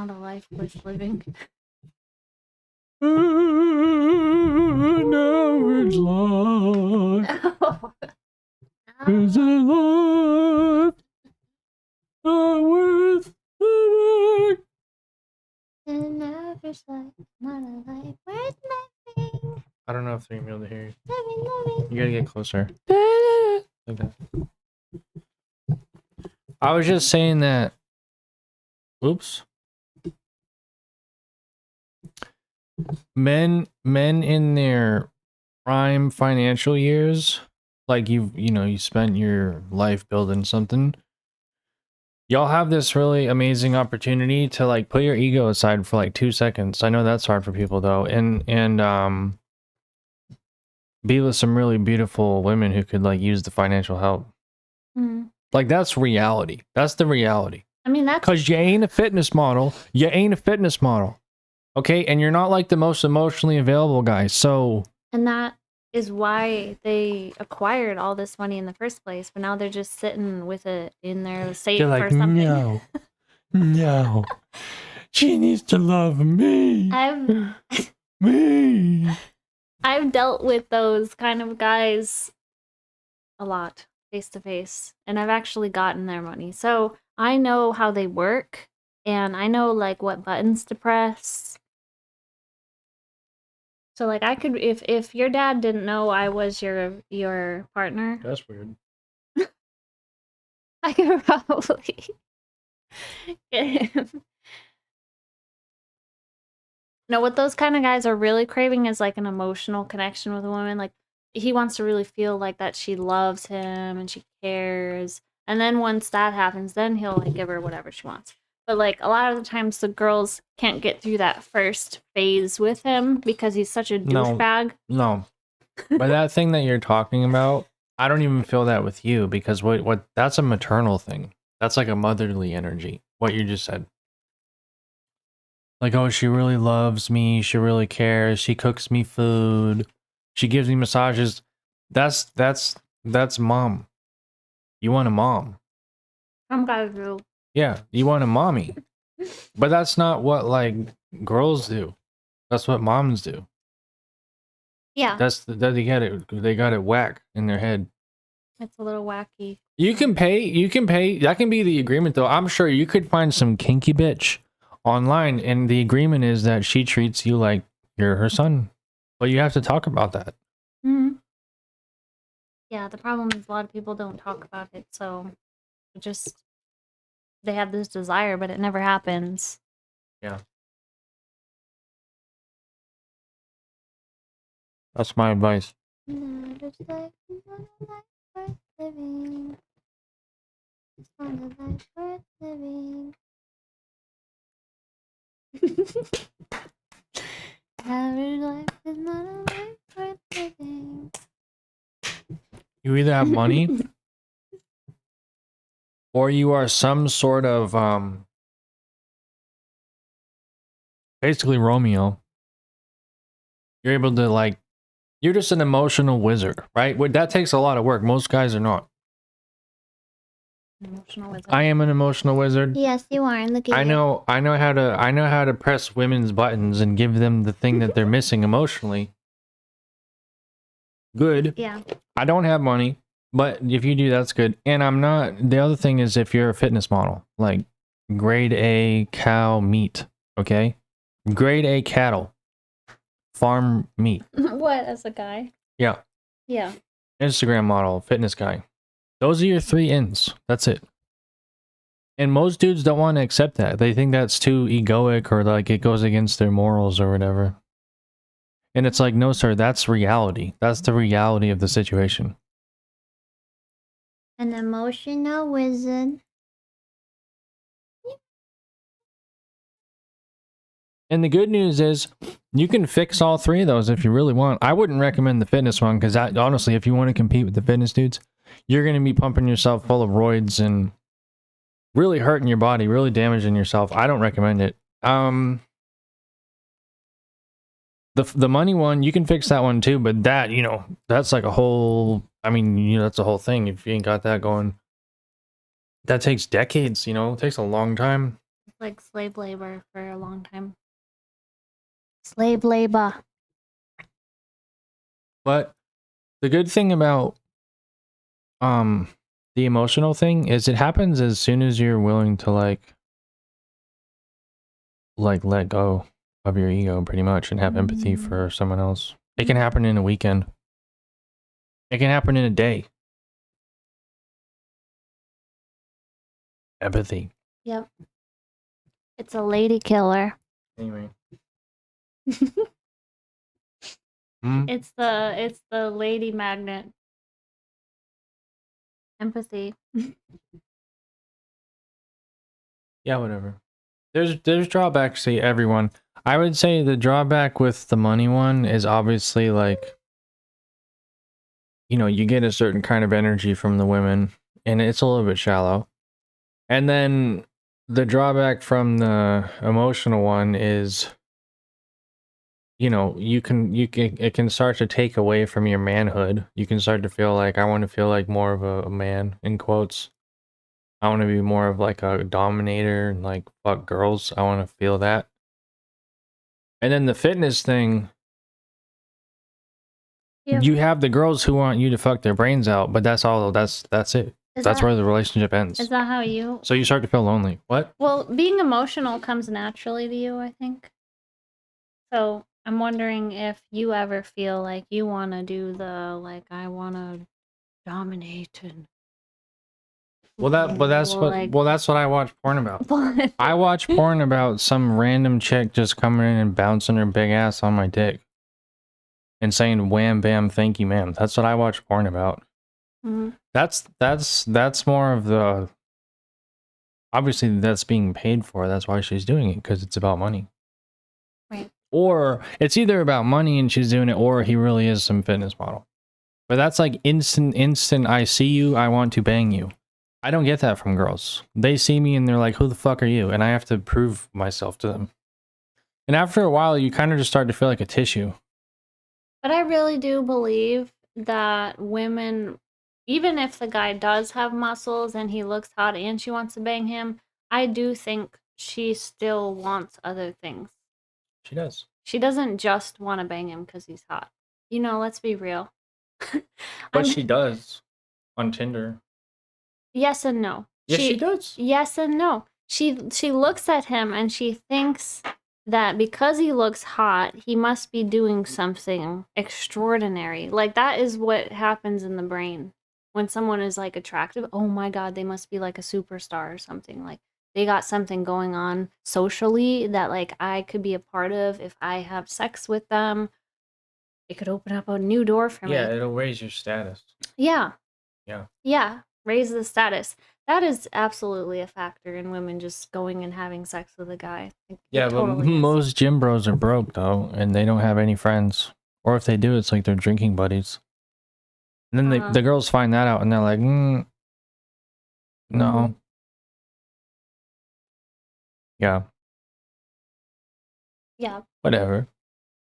not a life worth living. An average life is a life not worth living. An average life, not a life worth living. I don't know if they're gonna be able to hear you. Living. You gotta get closer. Like that. I was just saying that. Oops. Men in their prime financial years, like you spent your life building something. Y'all have this really amazing opportunity to like put your ego aside for like 2 seconds. I know that's hard for people though, and be with some really beautiful women who could like use the financial help. Mm. Like that's reality. That's the reality. I mean, that's Because you ain't a fitness model. You ain't a fitness model. Okay? And you're not like the most emotionally available guy. So. and that is why they acquired all this money in the first place. But now they're just sitting with it in their safe You're or like, something. no. No. She needs to love me. Me. I've dealt with those kind of guys a lot, face to face, and I've actually gotten their money. So I know how they work, and I know like what buttons to press. So like I could, if your dad didn't know I was your partner, That's weird. I could probably get him. No, what those kind of guys are really craving is like an emotional connection with a woman. Like he wants to really feel like that she loves him and she cares. And then once that happens, then he'll like give her whatever she wants. But like a lot of the times the girls can't get through that first phase with him because he's such a douchebag. No. But that thing that you're talking about, I don't even feel that with you because what that's a maternal thing. That's like a motherly energy. What you just said. Like, oh, she really loves me. She really cares. She cooks me food. She gives me massages. That's mom. You want a mom. Some guys do. Yeah, you want a mommy. But that's not what like girls do. That's what moms do. Yeah. They got it whack in their head. It's a little wacky. You can pay. That can be the agreement though. I'm sure you could find some kinky bitch online and the agreement is that she treats you like you're her son. But you have to talk about that. Mm-hmm. Yeah, the problem is a lot of people don't talk about it, so just they have this desire, but it never happens. Yeah. That's my advice. You either have money or you are some sort of basically Romeo. You're able to like you're just an emotional wizard, right? That takes a lot of work. Most guys are not. Emotional wizard. I am an emotional wizard. Yes, you are. Look at I know how to press women's buttons and give them the thing that they're missing emotionally. Good. Yeah. I don't have money, but if you do, that's good. And I'm not. The other thing is if you're a fitness model, like grade A cow meat, okay? Grade A cattle, farm meat. What, as a guy? Yeah. Yeah. Instagram model, fitness guy. Those are your 3 ins. That's it. And most dudes don't want to accept that. They think that's too egoic or like it goes against their morals or whatever. And it's like, no, sir, that's reality. That's the reality of the situation. An emotional wizard. And the good news is you can fix all 3 of those if you really want. I wouldn't recommend the fitness one because honestly, if you want to compete with the fitness dudes, you're going to be pumping yourself full of roids and really hurting your body, really damaging yourself. I don't recommend it. The money one, you can fix that one too, but that, that's like a whole, that's a whole thing. If you ain't got that going, that takes decades, it takes a long time. like slave labor for a long time. Slave labor. But the good thing about the emotional thing is it happens as soon as you're willing to like let go of your ego pretty much and have empathy for someone else. It can happen in a weekend. It can happen in a day. Empathy. Yep. It's a lady killer. Anyway. It's the lady magnet. Empathy. Yeah, whatever. There's drawbacks to everyone. I would say the drawback with the money one is obviously like, you know, you get a certain kind of energy from the women and it's a little bit shallow. And then the drawback from the emotional one is, you know, it can start to take away from your manhood. You can start to feel like, I want to feel like more of a man, in quotes. I want to be more of like a dominator and like fuck girls. I want to feel that. And then the fitness thing, you have the girls who want you to fuck their brains out, but that's all. That's it. That's where the relationship ends. Is that how you? So you start to feel lonely. What? Well, being emotional comes naturally to you, I think. So I'm wondering if you ever feel like you want to do the like I want to dominate and. Well, that's what I watch porn about. I watch porn about some random chick just coming in and bouncing her big ass on my dick and saying wham bam thank you ma'am. That's what I watch porn about. Mm-hmm. That's more of the, obviously that's being paid for. That's why she's doing it, because it's about money. Right. Or it's either about money and she's doing it, or he really is some fitness model. But that's like instant I see you, I want to bang you. I don't get that from girls. They see me and they're like, who the fuck are you? And I have to prove myself to them. And after a while, you kind of just start to feel like a tissue. But I really do believe that women, even if the guy does have muscles and he looks hot and she wants to bang him, I do think she still wants other things. She does. She doesn't just want to bang him because he's hot. You know, let's be real. But she does on Tinder. Yes and no. Yes, she does. Yes and no. She looks at him and she thinks that because he looks hot, he must be doing something extraordinary. Like that is what happens in the brain when someone is like attractive. Oh my god, they must be like a superstar or something. Like they got something going on socially that like I could be a part of if I have sex with them. It could open up a new door for me. Yeah, it'll raise your status. Yeah. Yeah. Yeah. Raise the status. That is absolutely a factor in women just going and having sex with a guy. Yeah, but most gym bros are broke though, and they don't have any friends. Or if they do, it's like they're drinking buddies. And then the girls find that out and they're like, no. Yeah. Yeah. Whatever.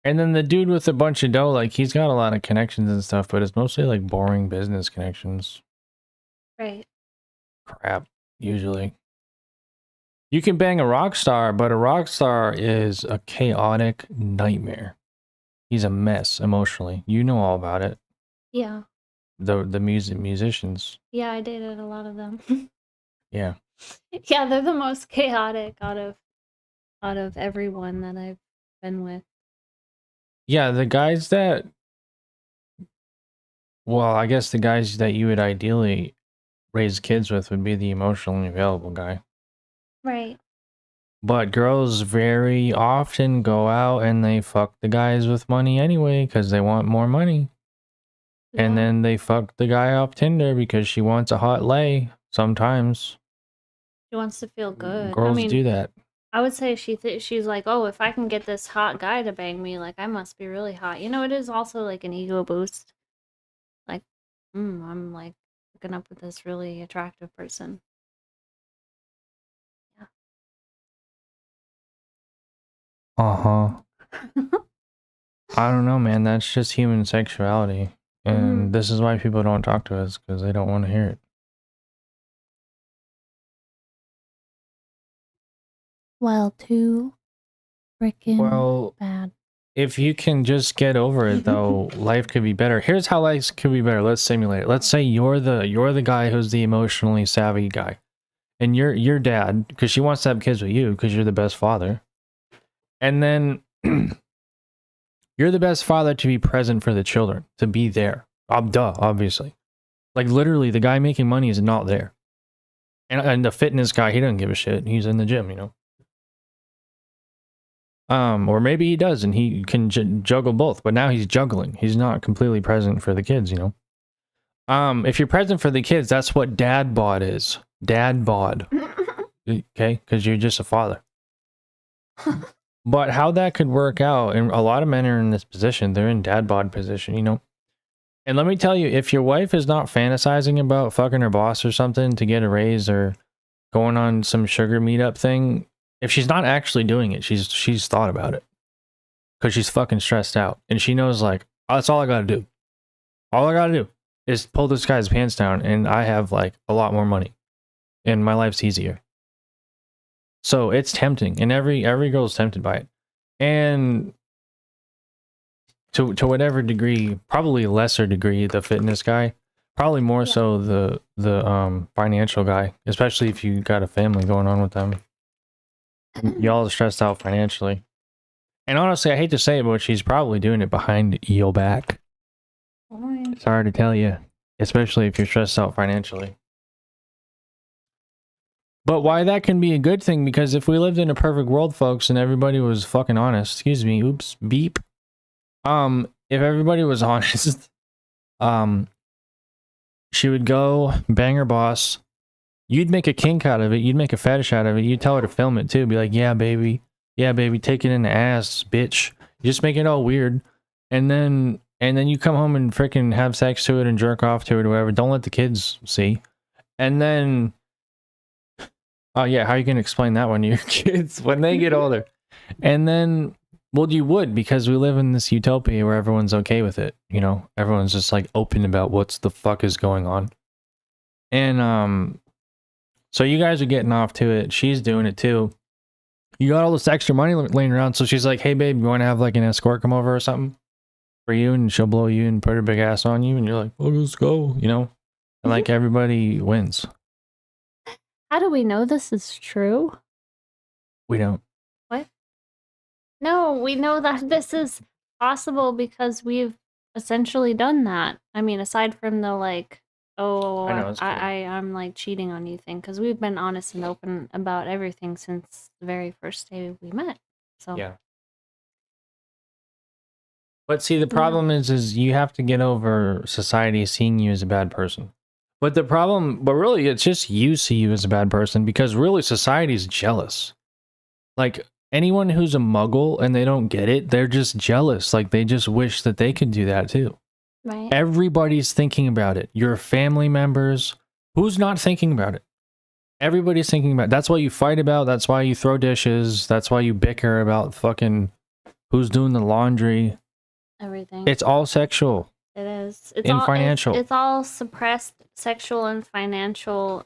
And then the dude with a bunch of dough, like he's got a lot of connections and stuff, but it's mostly like boring business connections. Right. Crap, usually. You can bang a rock star, but a rock star is a chaotic nightmare. He's a mess emotionally. You know all about it. Yeah. The musicians. Yeah, I dated a lot of them. Yeah. Yeah, they're the most chaotic out of everyone that I've been with. Yeah, the guys that, well, I guess the guys that you would ideally raise kids with would be the emotionally available guy. Right. But girls very often go out and they fuck the guys with money anyway because they want more money. Yeah. And then they fuck the guy off Tinder because she wants a hot lay sometimes. She wants to feel good. Girls do that. I would say she's like, oh, if I can get this hot guy to bang me, like I must be really hot. You know, it is also like an ego boost. Like, I'm like hooking up with this really attractive person. Yeah. I don't know, man. That's just human sexuality. And this is why people don't talk to us, because they don't want to hear it. Well, too freaking Well, bad. if you can just get over it though, life could be better. Here's how life could be better. Let's simulate it. Let's say you're the guy who's the emotionally savvy guy. And you're your dad, because she wants to have kids with you because you're the best father. And then you're the best father to be present for the children, to be there. Duh, obviously. Like literally the guy making money is not there. And the fitness guy, he doesn't give a shit. He's in the gym, you know. Or maybe he does and he can juggle both, but now he's juggling. He's not completely present for the kids, you know. If you're present for the kids, that's what dad bod is. Dad bod. Okay? Because you're just a father. But how that could work out, and a lot of men are in this position, they're in dad bod position, you know. And let me tell you, if your wife is not fantasizing about fucking her boss or something to get a raise or going on some sugar meetup thing, if she's not actually doing it, she's thought about it. Because she's fucking stressed out. And she knows, like, oh, that's all I gotta do. All I gotta do is pull this guy's pants down and I have, like, a lot more money. And my life's easier. So it's tempting. And every girl's tempted by it. And to whatever degree, probably lesser degree, the fitness guy, probably more so the financial guy, especially if you got a family going on with them. Y'all are stressed out financially. And honestly, I hate to say it, but she's probably doing it behind your back. It's hard to tell you, especially if you're stressed out financially. But why that can be a good thing, because if we lived in a perfect world, folks, and everybody was fucking honest, excuse me, oops, beep. If everybody was honest, she would go bang her boss. You'd make a kink out of it. You'd make a fetish out of it. You'd tell her to film it too. Be like, yeah, baby, take it in the ass, bitch. You just make it all weird, and then you come home and freaking have sex to it and jerk off to it or whatever. Don't let the kids see, and then. Oh yeah, how are you gonna explain that one to your kids when they get older? And then, well, you would, because we live in this utopia where everyone's okay with it. You know, everyone's just like open about what's the fuck is going on. And so you guys are getting off to it. She's doing it too. You got all this extra money laying around, so she's like, "Hey, babe, you want to have like an escort come over or something for you?" And she'll blow you and put her big ass on you, and you're like, "Oh, let's go," you know. And like everybody wins. How do we know this is true? We don't. What? No, we know that this is possible because we've essentially done that. I mean, aside from the like, oh, I know, it's cool. I'm like cheating on you thing, because we've been honest and open about everything since the very first day we met. So Yeah. But see, the problem is you have to get over society seeing you as a bad person. But really, it's just you see you as a bad person, because really society's jealous. Like, anyone who's a muggle and they don't get it, they're just jealous. Like, they just wish that they could do that too. Right. Everybody's thinking about it. Your family members, who's not thinking about it? Everybody's thinking about it. That's what you fight about. That's why you throw dishes. That's why you bicker about fucking who's doing the laundry. Everything. It's all sexual. It is. It's and all financial. It's all suppressed sexual and financial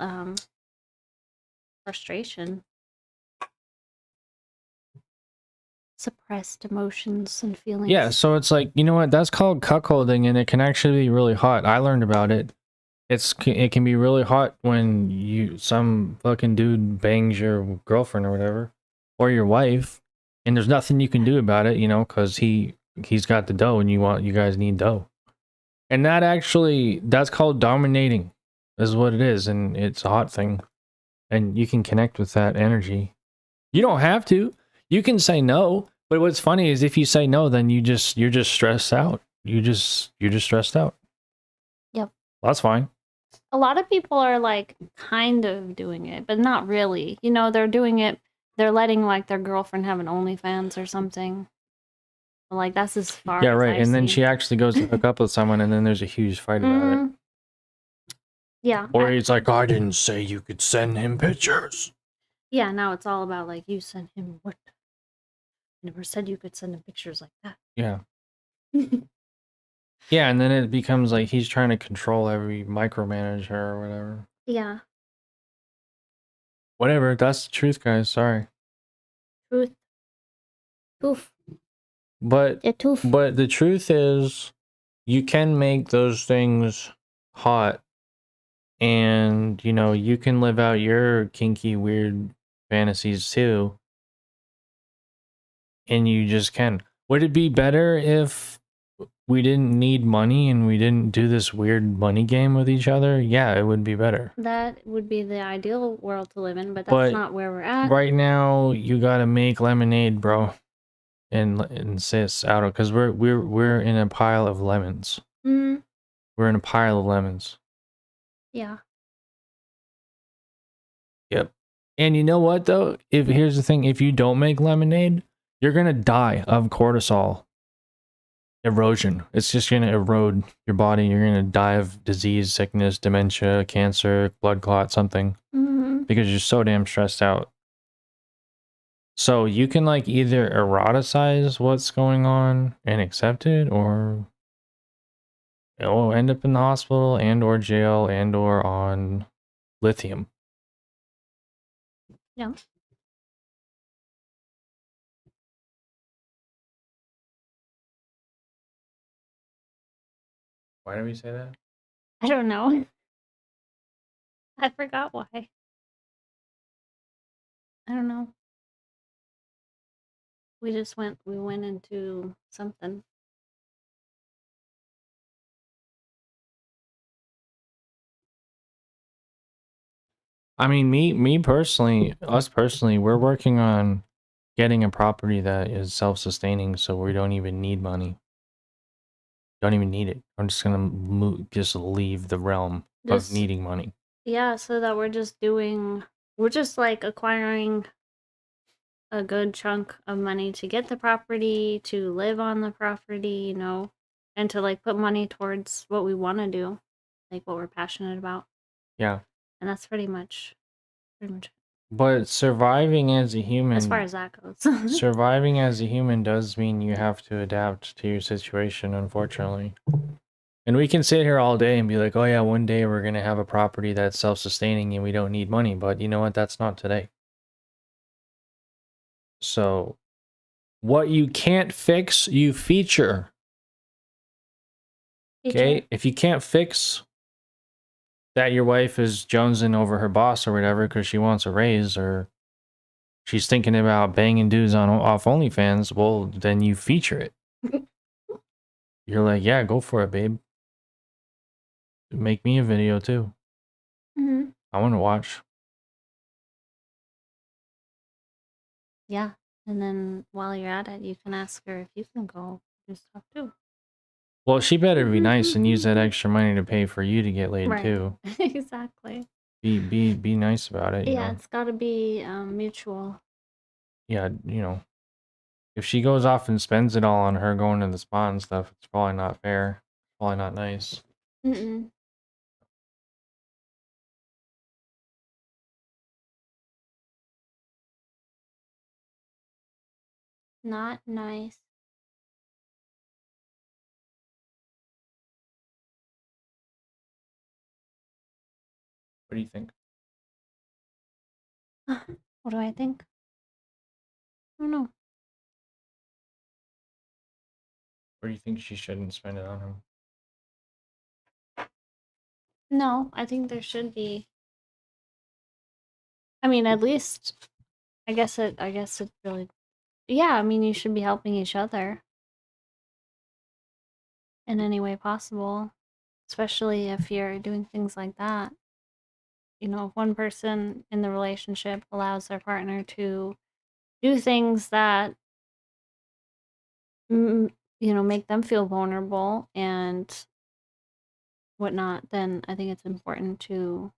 frustration. Suppressed emotions and feelings. Yeah, so it's like, you know what? That's called cuckolding, and it can actually be really hot. I learned about it. It can be really hot when some fucking dude bangs your girlfriend or whatever, or your wife, and there's nothing you can do about it, you know, because he's got the dough, and you guys need dough. And that's called dominating, is what it is, and it's a hot thing. And you can connect with that energy. You don't have to. You can say no, but what's funny is if you say no, then you're just stressed out. You're just stressed out. Yep. Well, that's fine. A lot of people are like kind of doing it, but not really. You know, they're doing it. They're letting like their girlfriend have an OnlyFans or something. Like, that's as far. Yeah, as right. I've and then seen. she actually goes to hook up with someone, and then there's a huge fight about it. Yeah. Or he's like, I didn't say you could send him pictures. Yeah, now it's all about like, you sent him what? Never said you could send him pictures like that. Yeah. Yeah, and then it becomes like he's trying to control micromanage her or whatever. Yeah. Whatever, that's the truth, guys. Sorry. Truth. Toof. But The toof. the truth is, you can make those things hot, and you know you can live out your kinky, weird fantasies too, and you just can. Would it be better if we didn't need money and we didn't do this weird money game with each other? Yeah, it would be better. That would be the ideal world to live in, but that's But not where we're at. right now, you gotta make lemonade, bro, and sis out of, because we're in a pile of lemons. Mm, We're in a pile of lemons. yeah. Yep. And you know what though? If here's the thing, if you don't make lemonade, you're gonna die of cortisol erosion. It's just gonna erode your body. You're gonna die of disease, sickness, dementia, cancer, blood clot, something, Mm-hmm. because you're so damn stressed out. So you can like either eroticize what's going on and accept it, or it'll end up in the hospital and or jail and or on lithium. Yeah. Why did we say that? I don't know. I forgot why. I don't know. We went into something. I mean, me personally, us personally, we're working on getting a property that is self-sustaining, so we don't even need money. Don't even need it. I'm just gonna just leave the realm of Just, needing money. yeah, so that we're just like acquiring a good chunk of money to get the property, to live on the property, you know, and to like put money towards what we want to do, like what we're passionate about. Yeah. And that's pretty much it, But surviving as a human, as far as that goes. surviving as a human does mean you have to adapt to your situation, unfortunately. And we can sit here all day and be like, oh yeah, one day we're gonna have a property that's self-sustaining and we don't need money, but you know what? That's not today. So what you can't fix, you feature. Okay? If you can't fix that your wife is jonesing over her boss or whatever because she wants a raise, or she's thinking about banging dudes on off OnlyFans, well, then you feature it. You're like, yeah, go for it, babe. Make me a video too. Mm-hmm. I want to watch. Yeah. And then while you're at it, you can ask her if you can go do stuff too. Well, she better be nice and use that extra money to pay for you to get laid Right. too. Exactly. Be nice about it. You Yeah, know? it's got to be mutual. Yeah, you know, if she goes off and spends it all on her going to the spa and stuff, it's probably not fair. Probably not nice. Mm-mm. Not nice. What do you think? What do I think? I don't know. Or do you think she shouldn't spend it on him? No, I think there should be. I mean, at least I guess it really, yeah, I mean, you should be helping each other in any way possible, especially if you're doing things like that. You know, if one person in the relationship allows their partner to do things that you know, make them feel vulnerable and whatnot, then I think it's important to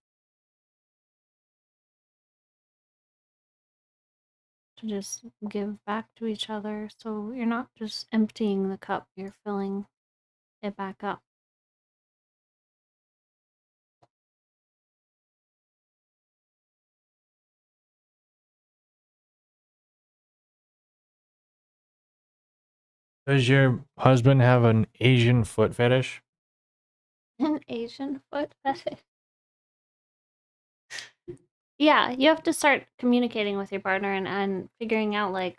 just give back to each other, so you're not just emptying the cup, you're filling it back up. Does your husband have an Asian foot fetish? An Asian foot fetish. Yeah, you have to start communicating with your partner and figuring out like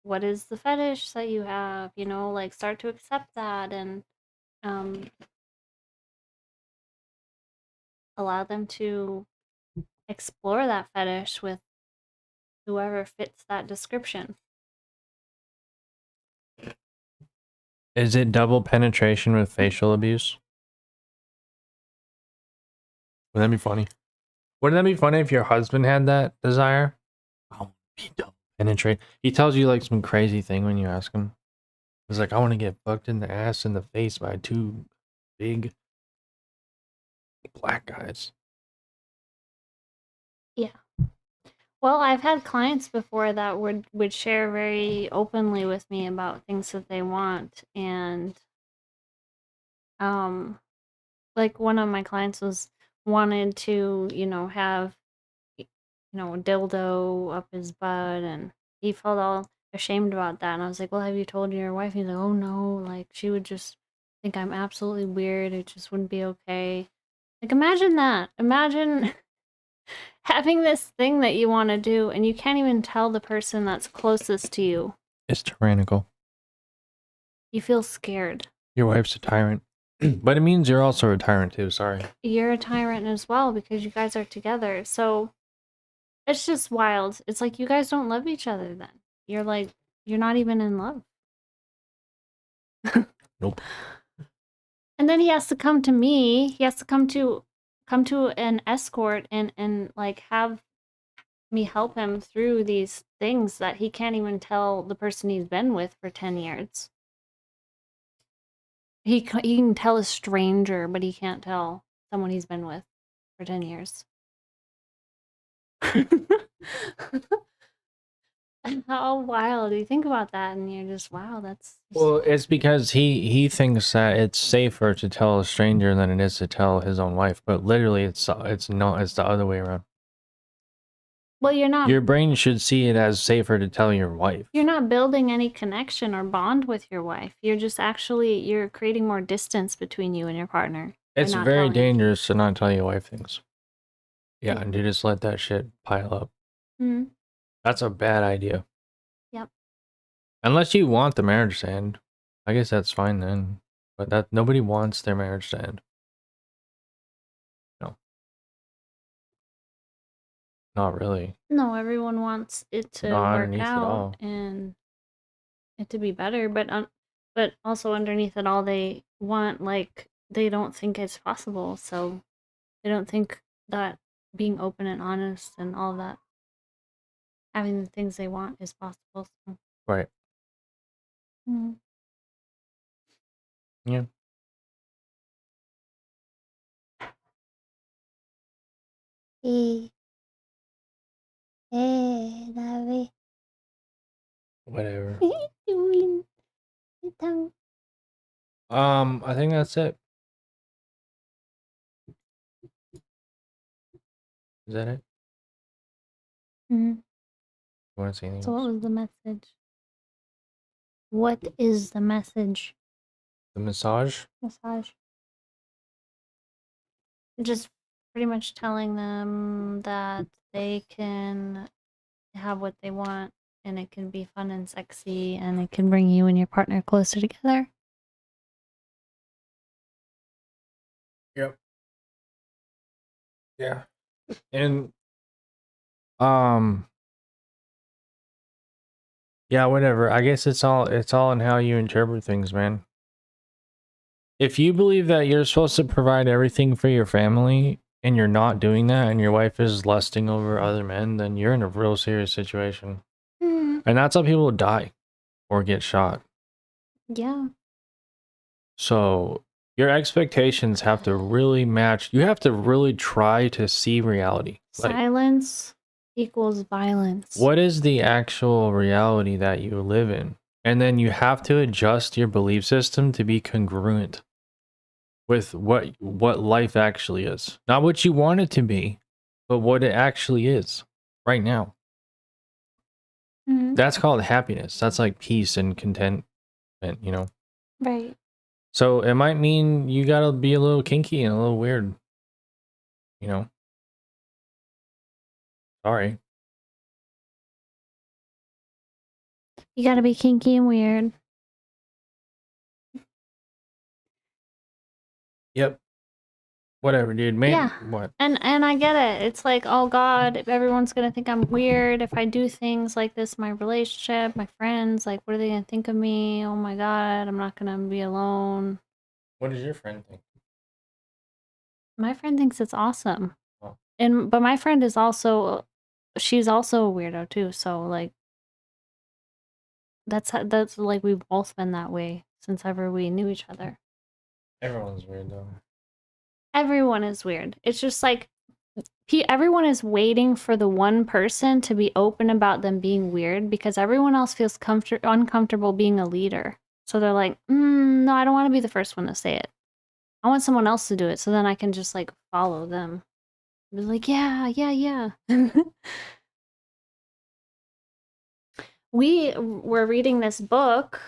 what is the fetish that you have, you know, like start to accept that and um allow them to explore that fetish with whoever fits that description. Is it double penetration with facial abuse? Wouldn't that be funny? Wouldn't that be funny if your husband had that desire? I'll be double penetrate. He tells you like some crazy thing when you ask him. He's like, I want to get fucked in the ass and the face by two big black guys. Yeah. Well, I've had clients before that would share very openly with me about things that they want and um like one of my clients was wanted to, you know, have a dildo up his butt and he felt all ashamed about that and I was like, well, have you told your wife? He's like, oh no, like she would just think I'm absolutely weird, it just wouldn't be okay. Like imagine that, imagine having this thing that you want to do and you can't even tell the person that's closest to you. It's tyrannical. You feel scared. Your wife's a tyrant. But it means you're also a tyrant too, sorry. You're a tyrant as well because you guys are together. So it's just wild. It's like you guys don't love each other then. You're like, you're not even in love. Nope. And then he has to come to me. He has to come to an escort and like have me help him through these things that he can't even tell the person he's been with for 10 years. He can tell a stranger, but he can't tell someone he's been with for 10 years. How wild. You think about that and you're just, wow, that's Well, it's because he thinks that it's safer to tell a stranger than it is to tell his own wife, but literally it's not, it's the other way around. well, you're not Your brain should see it as safer to tell your wife. you're not building any connection or bond with your wife. You're just actually you're creating more distance between you and your partner. by It's not very telling. dangerous to not tell your wife things. Yeah, and to just let that shit pile up. Mhm. That's a bad idea. Yep. Unless you want the marriage to end. I guess that's fine then. But that nobody wants their marriage to end. No. Not really. No, everyone wants it to Not work underneath it out all. and it to be better, but also underneath it all they want like they don't think it's possible. So they don't think that being open and honest and all that having the things they want is possible. So. Right. Mm. Yeah. David. Whatever. What are you doing? Your tongue. I think that's it. Is that it? Mhm. You want to say anything So what else? was the message? What is the message? The massage? Massage. Just pretty much telling them that they can have what they want and it can be fun and sexy and it can bring you and your partner closer together. Yep. Yeah. And yeah, whatever. I guess it's all in how you interpret things, man. If you believe that you're supposed to provide everything for your family and you're not doing that and your wife is lusting over other men, then you're in a real serious situation. Mm. And that's how people die or get shot. Yeah. So your expectations have to really match. You have to really try to see reality. Like, Silence equals violence. what is the actual reality that you live in? And then you have to adjust your belief system to be congruent with what life actually is. Not what you want it to be, but what it actually is right now. Mhm. That's called happiness. That's like peace and contentment, you know? Right. So it might mean you gotta be a little kinky and a little weird, you know? Sorry. You gotta be kinky and weird. Yep. Whatever, dude. Man, Yeah. what? And I get it. It's like, oh God, if everyone's gonna think I'm weird if I do things like this, my relationship, my friends, like what are they gonna think of me? Oh my God, I'm not gonna be alone. What does your friend think? My friend thinks it's awesome. Oh. But my friend is also she's also a weirdo too, so like that's like we've both been that way since ever we knew each other. Everyone's weird though. Everyone is weird. It's just like everyone is waiting for the one person to be open about them being weird because everyone else feels uncomfortable being a leader. So they're like, no, I don't want to be the first one to say it. I want someone else to do it so then I can just like follow them. Be like, yeah. We were reading this book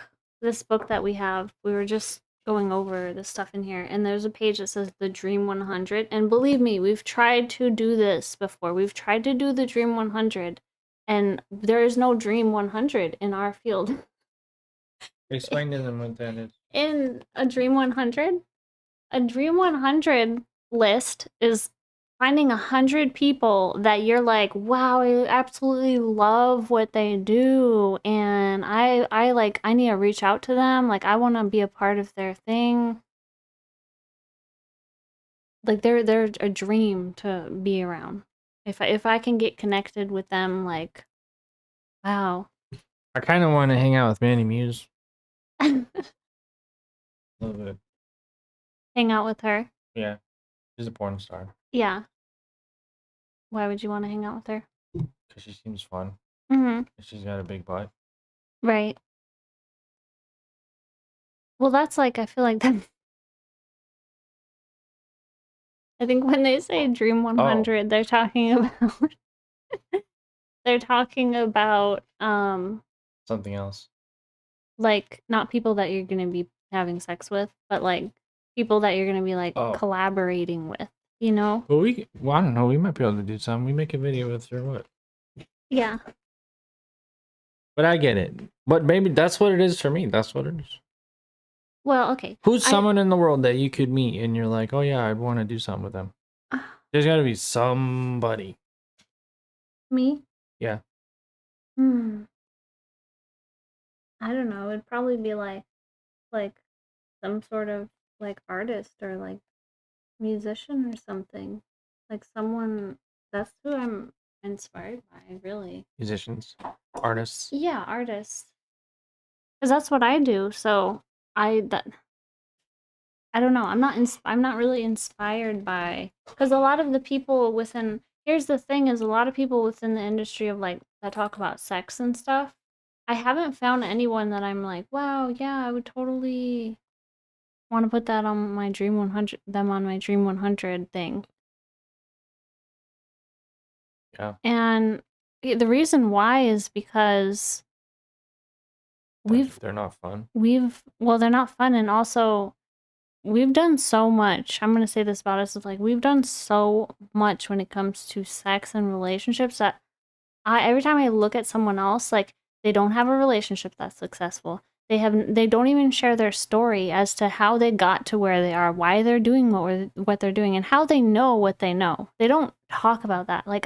that we have. We were just going over the stuff in here, and there's a page that says the Dream 100. And believe me, we've tried to do this before. We've tried to do the Dream 100, and there is no Dream 100 in our field. Explain to them what that is. In a Dream 100, a Dream 100 list is finding 100 people that you're like, wow, I absolutely love what they do, and I like I need to reach out to them, like I want to be a part of their thing. Like they're a dream to be around. If I can get connected with them, like wow. I kind of want to hang out with Manny Muse. A little bit. Hang out with her. Yeah. She's a porn star. Yeah. Why would you want to hang out with her? Because she seems fun. Mm-hmm. She's got a big butt. Right. Well, that's like I feel like that. I think when they say Dream 100, they're talking about they're talking about something else. Like not people that you're going to be having sex with, but like people that you're going to be like collaborating with, you know? Well, I don't know. We might be able to do something. We make a video with her, what? Yeah. But I get it. But maybe that's what it is for me. That's what it is. Well, okay. Who's someone in the world that you could meet and you're like, oh yeah, I'd want to do something with them? There's got to be somebody. Me? Yeah. I don't know. It'd probably be like some sort of like artist or like musician or something. Like someone that's who I'm inspired by, really. Musicians, artists. Yeah, artists. Cuz that's what I do. So I don't know. I'm not really inspired by cuz a lot of the people within here's the thing is a lot of people within the industry of like that talk about sex and stuff. I haven't found anyone that I'm like, "Wow, yeah, I would totally want to put that on my Dream 100 them on my Dream 100 thing." Yeah. And the reason why is because they're not fun. Well, they're not fun, and also we've done so much. I'm gonna say this about us is like we've done so much when it comes to sex and relationships that every time I look at someone else, like they don't have a relationship that's successful. They don't even share their story as to how they got to where they are, why they're doing what they're doing, and how they know what they know. They don't talk about that. Like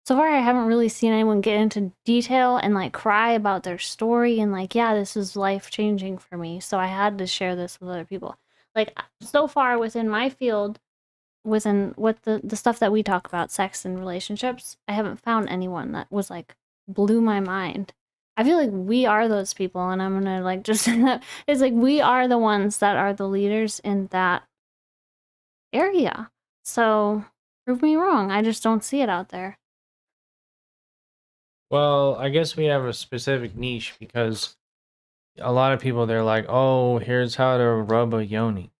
so far I haven't really seen anyone get into detail and like cry about their story and like, yeah, this is life changing for me. So I had to share this with other people. Like so far within my field, within what the stuff that we talk about, sex and relationships, I haven't found anyone that was like blew my mind. I feel like we are those people, and I'm gonna like just it's like we are the ones that are the leaders in that area. So prove me wrong. I just don't see it out there. Well, I guess we have a specific niche because a lot of people, they're like, oh, here's how to rub a yoni.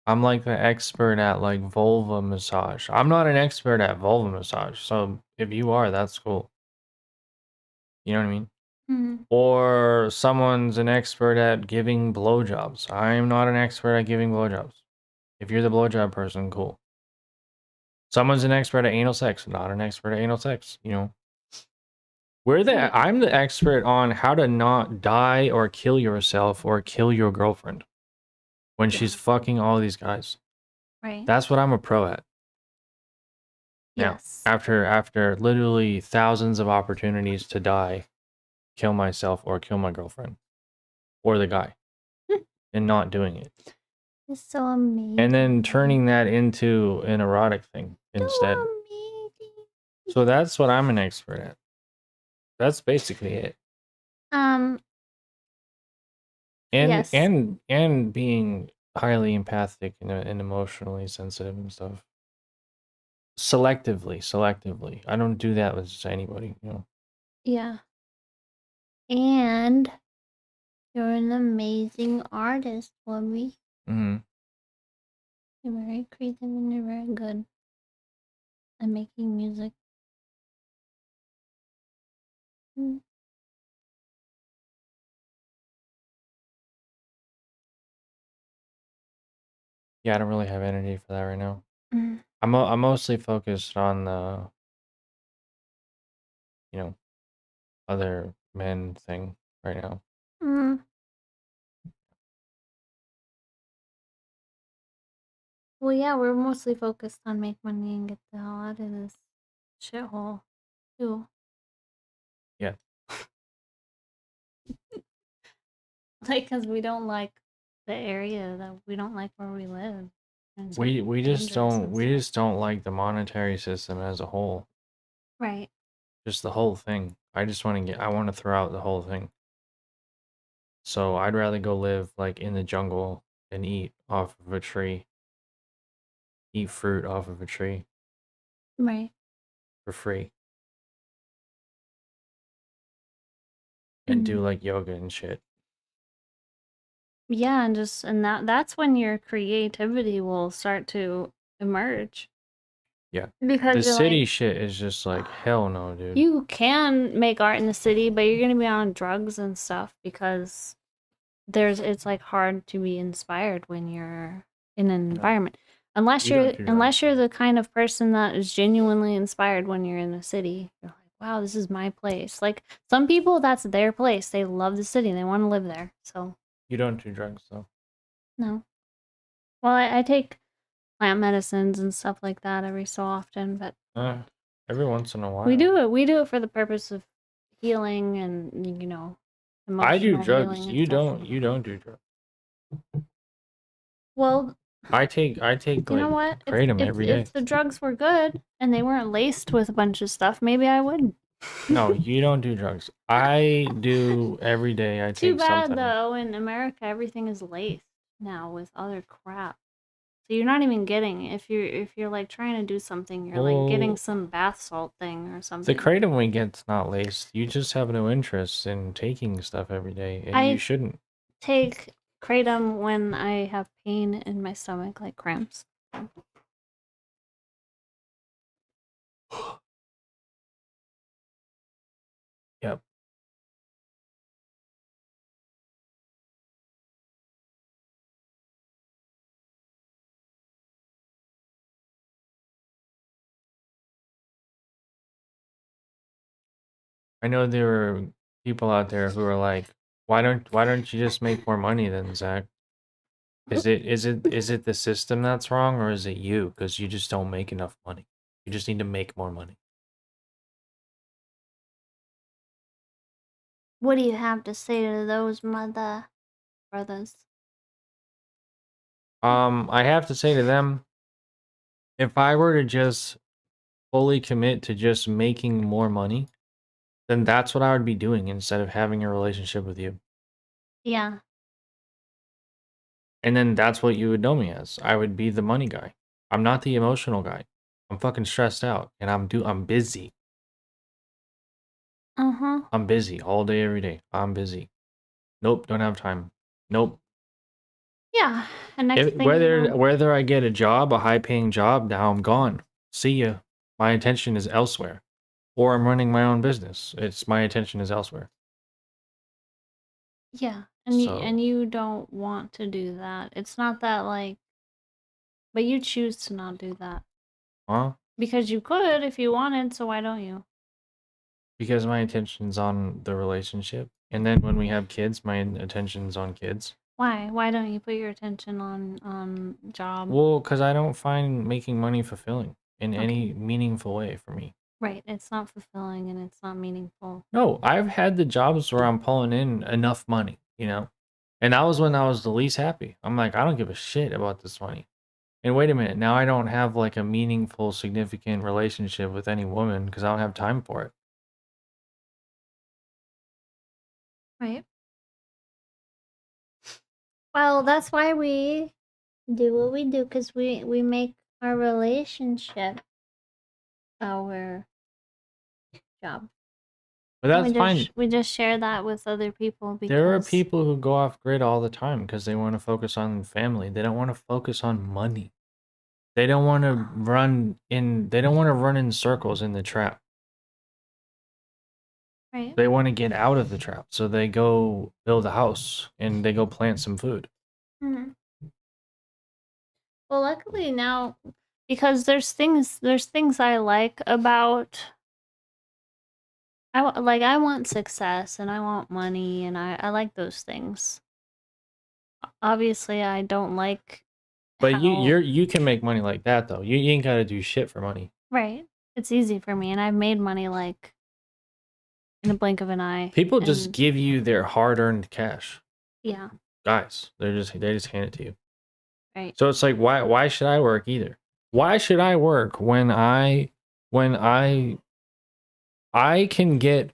I'm like the expert at like vulva massage. I'm not an expert at vulva massage. So if you are, that's cool. You know what I mean? Mm-hmm. Or someone's an expert at giving blowjobs. I am not an expert at giving blowjobs. If you're the blowjob person, cool. Someone's an expert at anal sex, not an expert at anal sex, you know. Right. I'm the expert on how to not die or kill yourself or kill your girlfriend when she's fucking all these guys. Right. That's what I'm a pro at. Now, Yes. after literally thousands of opportunities to die, kill myself or kill my girlfriend or the guy and not doing it. It's so amazing. And then turning that into an erotic thing instead. So amazing. So that's what I'm an expert at. That's basically it. And Yes. and being highly empathic and emotionally sensitive and stuff. Selectively. I don't do that with just anybody, you know. Yeah. And you're an amazing artist, Wubby. Mm-hmm. You're very creative and you're very good at making music. Mm. Yeah, I don't really have energy for that right now. Mm. I'm mostly focused on the, you know, other men thing right now. Mm. Well, yeah, we're mostly focused on make money and get the hell out of this shithole, too. Yeah. Like, because we don't like the area, that we don't like where we live. And it's, like, We just dangerous and stuff. just don't like the monetary system as a whole. Right. Just the whole thing. I want to throw out the whole thing. So I'd rather go live like in the jungle and eat off of a tree. Eat fruit off of a tree Right. for free. And do Mm. like yoga and shit. Yeah, and that's when your creativity will start to emerge. Yeah. Because The you're city like, shit is just like hell no, dude. you can make art in the city, but you're gonna be on drugs and stuff because it's like hard to be inspired when you're in an environment. Unless You don't do drugs. you're the kind of person that is genuinely inspired when you're in the city. You're like, wow, this is my place. Like some people, that's their place. They love the city. They want to live there. So You don't do drugs though. no. Well, I take plant medicines and stuff like that every so often, but Every once in a while. we do it for the purpose of healing and I do emotional drugs. healing and stuff. You don't do drugs. Well, I take you know like what? kratom every day. If the drugs were good and they weren't laced with a bunch of stuff, maybe I would. No, you don't do drugs. I do every day. I Too take bad something. though, in America everything is laced now with other crap. So you're not even getting, if you're like trying to do something, you're like getting Well, some bath salt thing or the something. kratom we get's not laced. You just have no interest in taking stuff every day, and you I shouldn't. take kratom when I have pain in my stomach, like cramps. Yep. I know there are people out there who are like, why don't you just make more money then, Zach? Is it the system that's wrong, or is it you? Because you just don't make enough money. You just need to make more money. What do you have to say to those brothers? I have to say to them, if I were to just fully commit to just making more money, then that's what I would be doing instead of having a relationship with you. Yeah. And then that's what you would know me as. I would be the money guy. I'm not the emotional guy. I'm fucking stressed out and I'm busy. Uh-huh. I'm busy all day every day. I'm busy. Nope, don't have time. Nope. Yeah. And next thing you know, Whether I get a job, a high paying job, now I'm gone. See ya. My attention is elsewhere. Or I'm running my own business. My attention is elsewhere. yeah. So You don't want to do that. It's not that like, but you choose to not do that. Huh? Because you could if you wanted, so why don't you? Because my attention's on the relationship. And then when we have kids, my attention's on kids. Why? Why don't you put your attention on job? Well, because I don't find making money fulfilling in Okay. any meaningful way for me. Right. It's not fulfilling and it's not meaningful. No, I've had the jobs where I'm pulling in enough money, you know? And that was when I was the least happy. I'm like, I don't give a shit about this money. And wait a minute, now I don't have like a meaningful, significant relationship with any woman because I don't have time for it. Right. Well, that's why we do what we do, because we make our relationship our job. But that's fine. We just share that with other people because There are people who go off grid all the time because they want to focus on family. They don't want to focus on money. They don't want to run in circles in the trap. Right. They want to get out of the trap. So they go build a house and they go plant some food. Mm-hmm. Well, luckily now, because there's things I like about. I want success and I want money and I like those things. Obviously, I don't like. But you can make money like that though. You ain't gotta do shit for money. Right. It's easy for me, and I've made money like in a blink of an eye. People just give you their hard-earned cash. Yeah. Guys, they just hand it to you. Right. So it's like why should I work either? Why should I work when I can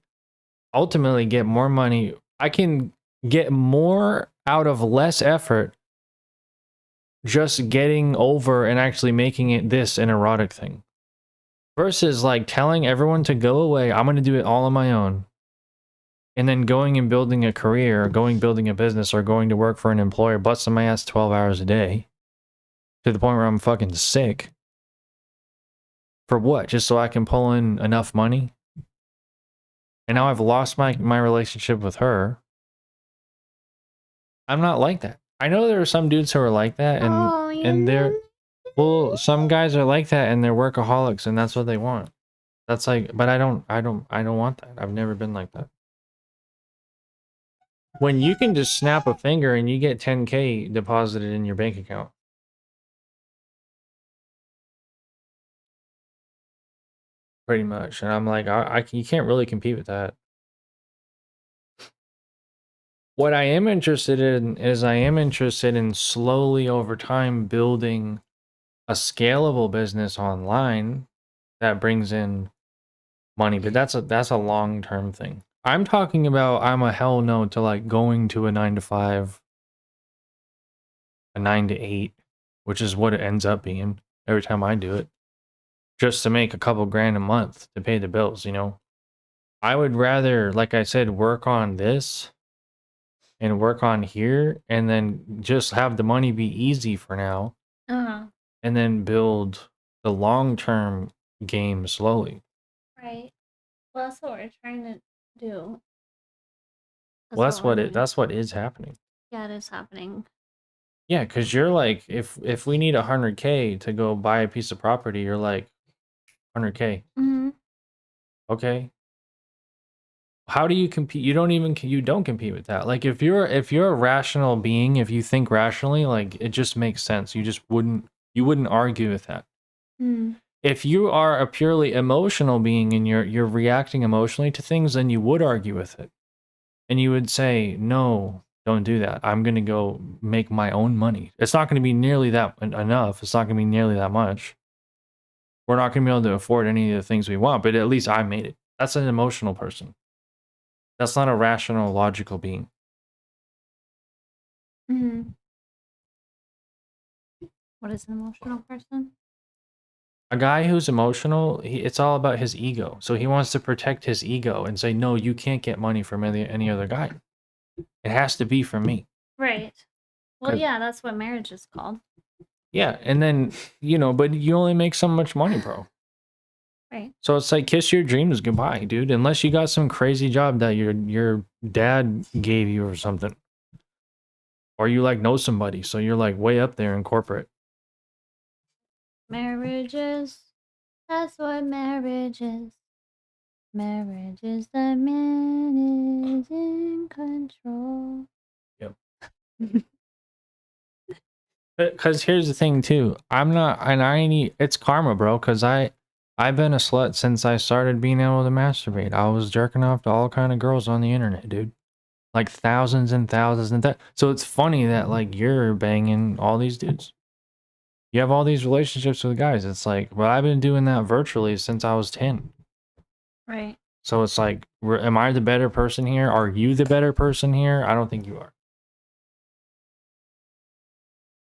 ultimately get more money. I can get more out of less effort just getting over and actually making it this an erotic thing. Versus like telling everyone to go away, I'm going to do it all on my own. And then going and building a career, building a business, or going to work for an employer, busting my ass 12 hours a day to the point where I'm fucking sick. For what? Just so I can pull in enough money? And now I've lost my relationship with her. I'm not like that. I know there are some dudes who are like that, and they're some guys are like that and they're workaholics and that's what they want. That's like, but I don't want that. I've never been like that. When you can just snap a finger and you get 10K deposited in your bank account. Pretty much. And I'm like, you can't really compete with that. What I am interested in is slowly over time building a scalable business online that brings in money, but that's a long-term thing. I'm talking about I'm a hell no to like going to a 9 to 5, a 9 to 8, which is what it ends up being every time I do it, just to make a couple grand a month to pay the bills, you know. I would rather, like I said, work on this and work on here and then just have the money be easy for now. And then build the long-term game slowly. Right. Well, that's what we're trying to do. That's what is happening. Yeah, it is happening. Yeah, because you're like, if we need 100K to go buy a piece of property, you're like, 100K. Mm-hmm. Okay. How do you compete? You don't compete with that. Like if you're a rational being, if you think rationally, like it just makes sense. You wouldn't argue with that. Mm. If you are a purely emotional being and you're reacting emotionally to things, then you would argue with it. And you would say, no, don't do that. I'm going to go make my own money. It's not going to be nearly that enough. It's not going to be nearly that much. We're not going to be able to afford any of the things we want, but at least I made it. That's an emotional person. That's not a rational, logical being. Mm-hmm. What is an emotional person? A guy who's emotional, it's all about his ego. So he wants to protect his ego and say, no, you can't get money from any other guy. It has to be from me. Right. Well, yeah, that's what marriage is called. Yeah, and then, but you only make so much money, bro. Right. So it's like kiss your dreams goodbye, dude. Unless you got some crazy job that your dad gave you or something. Or you like know somebody, so you're like way up there in corporate. Marriage is That's what marriage is. Marriage is the man is in control. Yep. Because here's the thing too, I'm not, and I need, it's karma, bro. Because I've been a slut since I started being able to masturbate. I was jerking off to all kind of girls on the internet, dude. Like thousands and thousands and that. So it's funny that like you're banging all these dudes. You have all these relationships with guys. It's like, but I've been doing that virtually since I was 10. Right. So it's like, am I the better person here? Are you the better person here? I don't think you are.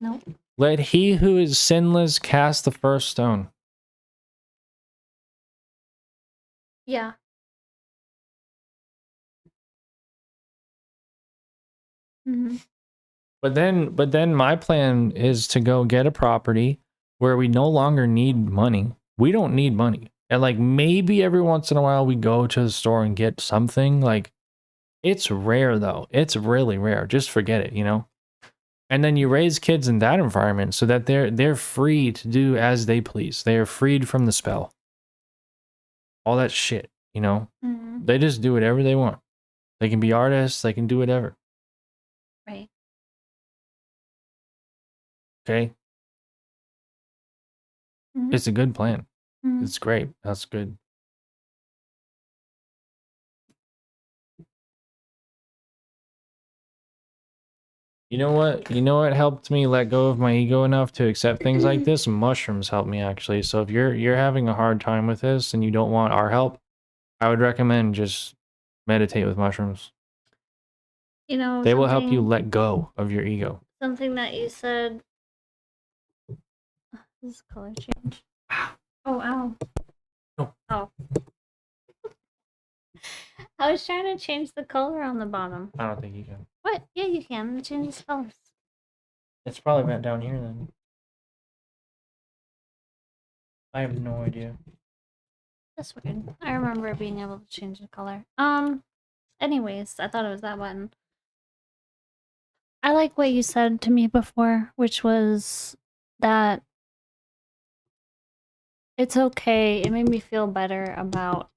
Nope. Let he who is sinless cast the first stone. Yeah. Mm-hmm. But then my plan is to go get a property where we no longer need money. We don't need money. And like maybe every once in a while we go to the store and get something. Like it's rare though. It's really rare. Just forget it, you know? And then you raise kids in that environment so that they're free to do as they please. They are freed from the spell. All that shit, you know? Mm-hmm. They just do whatever they want. They can be artists, they can do whatever. Right. Okay? Mm-hmm. It's a good plan. Mm-hmm. It's great. That's good. You know what? You know what helped me let go of my ego enough to accept things like this? Mushrooms helped me actually. So if you're having a hard time with this and you don't want our help, I would recommend just meditate with mushrooms. You know, They will help you let go of your ego. something that you said. This is color change. Oh, ow. Oh. Oh. I was trying to change the color on the bottom. I don't think you can. What? Yeah, you can. It changes colors. It's probably meant down here then. I have no idea. That's weird. I remember being able to change the color. Anyways, I thought it was that button. I like what you said to me before, which was that it's okay. It made me feel better about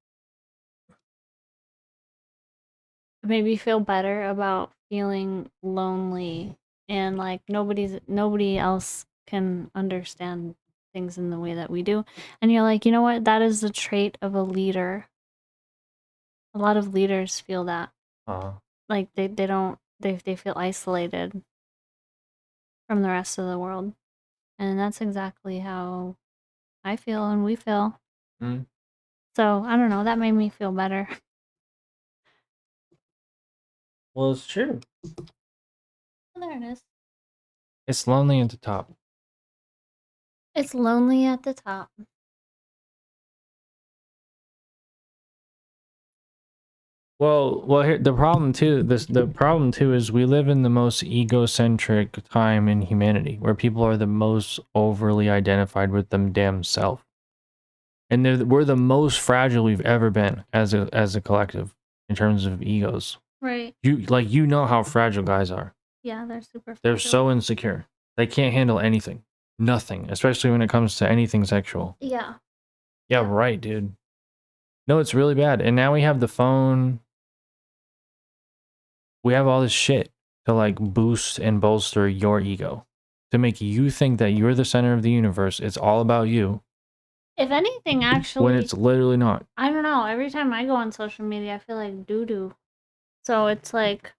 feeling lonely and like nobody else can understand things in the way that we do. And you're like, you know what? That is the trait of a leader. A lot of leaders feel that. Like they feel isolated from the rest of the world. And that's exactly how I feel and we feel. Mm. So, I don't know, that made me feel better. Well, it's true. Oh, there it is. It's lonely at the top. It's lonely at the top. Well, here, the problem too is we live in the most egocentric time in humanity, where people are the most overly identified with them damn self, and we're the most fragile we've ever been as a collective in terms of egos. Right. You know how fragile guys are. Yeah, they're super They're fragile. so insecure. They can't handle anything, nothing, especially when it comes to anything sexual. Yeah. Yeah, right, dude. No, it's really bad. And now we have the phone. We have all this shit to like boost and bolster your ego, to make you think that you're the center of the universe. It's all about you. If anything, actually, when it's literally not. I don't know. Every time I go on social media, I feel like doo-doo. So it's like,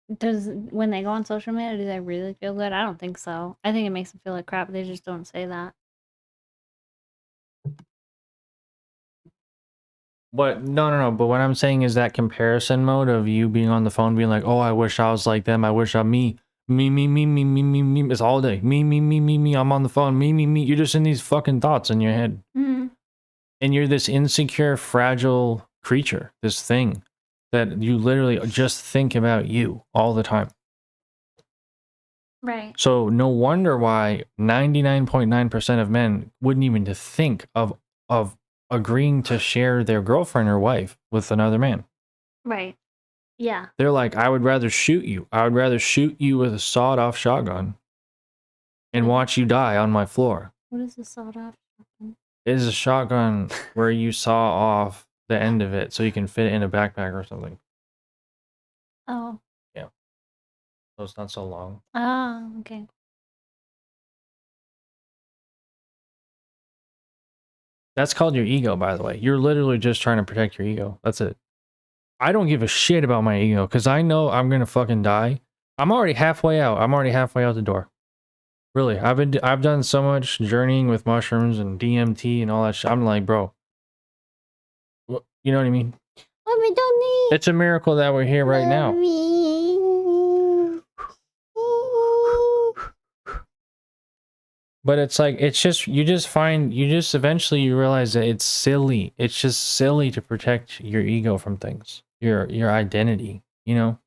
when they go on social media, do they really feel good? I don't think so. I think it makes them feel like crap. They just don't say that. But no. But what I'm saying is that comparison mode of you being on the phone, being like, "Oh, I wish I was like them. I wish I'm me." It's all day. Me. I'm on the phone. Me. You're just in these fucking thoughts in your head, Mm-hmm. and you're this insecure, fragile creature. This thing that you literally just think about you all the time. Right. So no wonder why 99.9% of men wouldn't even to think of agreeing to share their girlfriend or wife with another man. Right. Yeah. They're like, I would rather shoot you. I would rather shoot you with a sawed-off shotgun and watch you die on my floor. What is a sawed-off Is a shotgun where you saw off the end of it so you can fit it in a backpack or something. Oh. Yeah. So it's not so long. Ah, okay. That's called your ego, by the way. You're literally just trying to protect your ego. That's it. I don't give a shit about my ego because I know I'm gonna fucking die. I'm already halfway out. I'm already halfway out the door. Really, I've done so much journeying with mushrooms and DMT and all that shit. I'm like, bro, you know what I mean? Mommy, don't need. It's a miracle that we're here right now. But it's like, it's just, you just eventually you realize that it's silly. It's just silly to protect your ego from things, your identity, you know?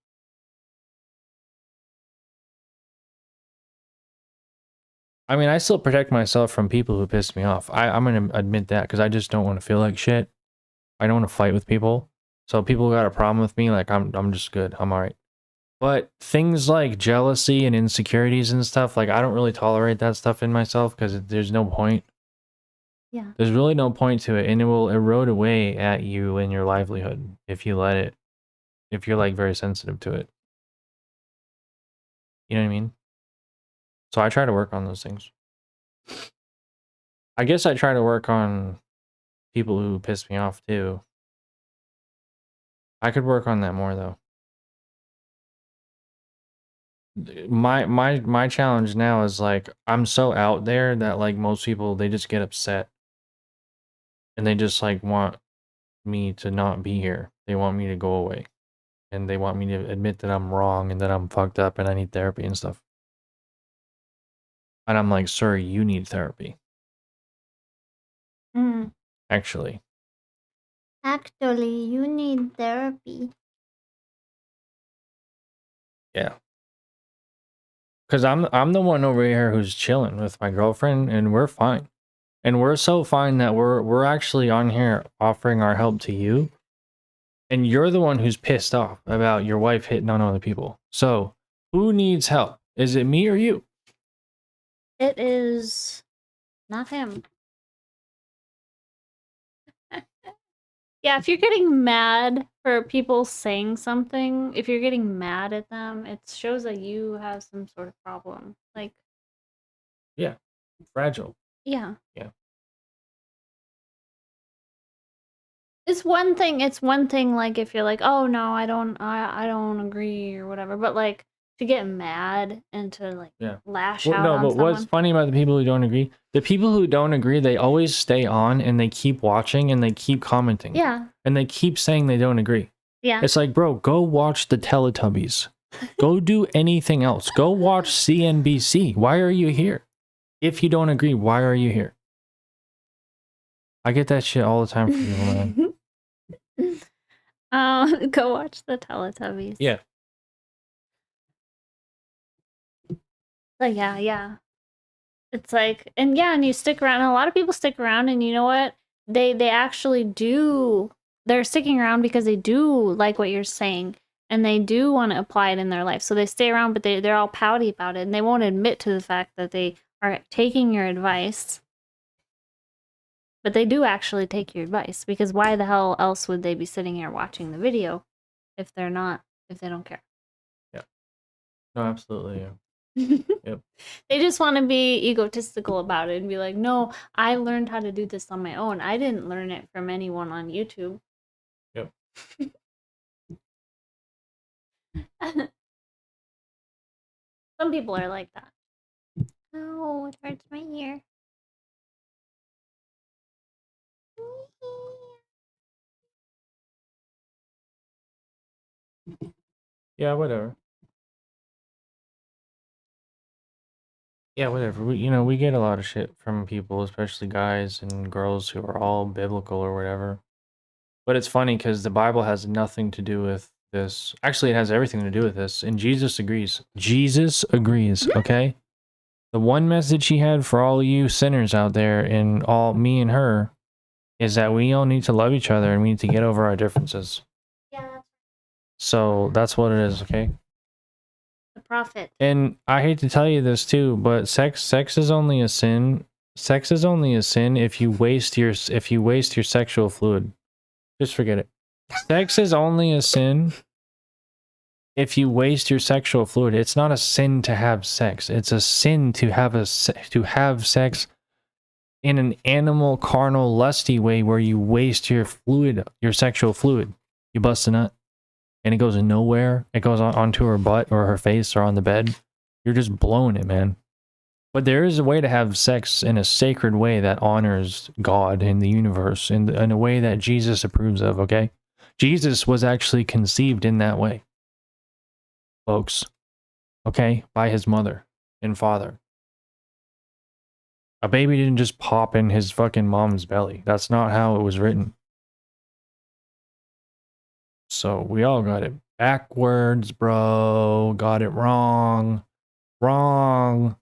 I mean, I still protect myself from people who piss me off. I'm gonna admit that because I just don't want to feel like shit. I don't want to fight with people. So people got a problem with me, like I'm just good. I'm all right. But things like jealousy and insecurities and stuff, like I don't really tolerate that stuff in myself because there's no point. Yeah. There's really no point to it, and it will erode away at you and your livelihood if you let it. If you're like very sensitive to it. You know what I mean? So I try to work on those things. I guess I try to work on people who piss me off too. I could work on that more though. My challenge now is like I'm so out there that like most people they just get upset and they just like want me to not be here. They want me to go away. And they want me to admit that I'm wrong and that I'm fucked up and I need therapy and stuff. And I'm like, "Sir, you need therapy." Mm. Actually. Actually, you need therapy. Yeah. Cuz I'm the one over here who's chilling with my girlfriend and we're fine. And we're so fine that we're actually on here offering our help to you. And you're the one who's pissed off about your wife hitting on other people. So, who needs help? Is it me or you? It is not him. Yeah, if you're getting mad for people saying something, if you're getting mad at them, it shows that you have some sort of problem. Like, yeah, fragile. Yeah. Yeah. It's one thing like if you're like, "Oh no, I don't agree," or whatever, but like to get mad and to like lash out No, on but someone. what's funny about the people who don't agree? The people who don't agree, they always stay on and they keep watching and they keep commenting. Yeah. And they keep saying they don't agree. Yeah. It's like, bro, go watch the Teletubbies. Go do anything else. Go watch CNBC. Why are you here? If you don't agree, why are you here? I get that shit all the time from people, man. Go watch the Teletubbies. Yeah. But yeah. It's like, and you stick around. And a lot of people stick around, and you know what? They actually do. They're sticking around because they do like what you're saying, and they do want to apply it in their life. So they stay around, but they're all pouty about it, and they won't admit to the fact that they are taking your advice. But they do actually take your advice, because why the hell else would they be sitting here watching the video if they don't care? Yeah. No, absolutely. Yeah. Yep. They just want to be egotistical about it and be like, "No, I learned how to do this on my own. I didn't learn it from anyone on YouTube." Yep. Some people are like that. Oh, it hurts my ear. Yeah, whatever. Yeah, whatever. We get a lot of shit from people, especially guys and girls who are all biblical or whatever. But it's funny because the Bible has nothing to do with this. Actually, it has everything to do with this. And Jesus agrees. Jesus agrees, okay? The one message he had for all you sinners out there and all me and her is that we all need to love each other and we need to get over our differences. Yeah. So that's what it is, okay? The prophet. And I hate to tell you this too, but sex is only a sin Sex is only a sin if you waste your sexual fluid. Just forget it. Sex is only a sin if you waste your sexual fluid. It's not a sin to have sex. It's a sin to have sex in an animal, carnal, lusty way where you waste your fluid, your sexual fluid. You bust a nut and it goes nowhere. It goes onto her butt or her face or on the bed. You're just blowing it, man. But there is a way to have sex in a sacred way that honors God and the universe in a way that Jesus approves of, okay? Jesus was actually conceived in that way, folks, okay? By his mother and father. A baby didn't just pop in his fucking mom's belly. That's not how it was written. So we all got it backwards, bro. Got it wrong. Wrong.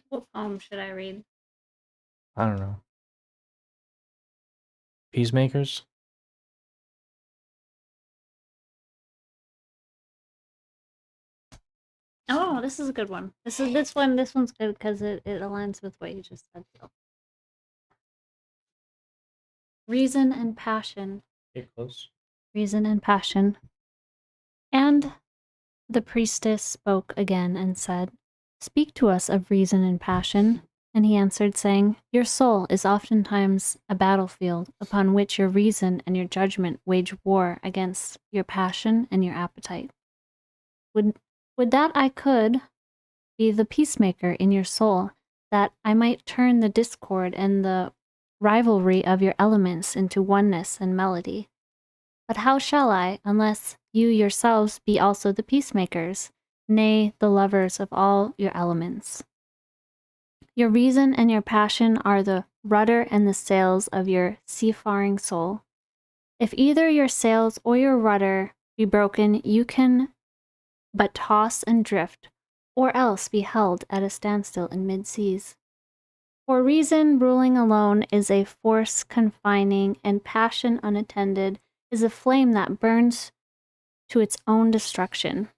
What poem should I read? I don't know. Peacemakers? Oh, this is a good one. This one's good because it aligns with what you just said. Reason and passion. Get close. Reason and passion. And the priestess spoke again and said, "Speak to us of reason and passion." And he answered, saying, "Your soul is oftentimes a battlefield upon which your reason and your judgment wage war against your passion and your appetite. Would that I could be the peacemaker in your soul, that I might turn the discord and the rivalry of your elements into oneness and melody. But how shall I, unless you yourselves be also the peacemakers, nay, the lovers of all your elements? Your reason and your passion are the rudder and the sails of your seafaring soul. If either your sails or your rudder be broken, you can but toss and drift, or else be held at a standstill in mid-seas. For reason ruling alone is a force confining, and passion unattended is a flame that burns to its own destruction.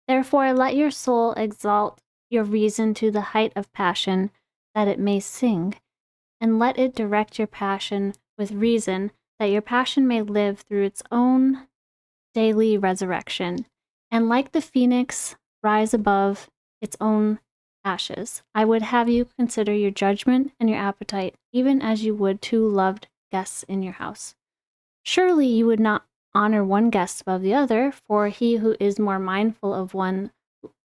Therefore let your soul exalt your reason to the height of passion, that it may sing, and let it direct your passion with reason, that your passion may live through its own daily resurrection, and like the phoenix rise above its own ashes. I would have you consider your judgment and your appetite, even as you would two loved guests in your house. Surely you would not honor one guest above the other, for he who is more mindful of one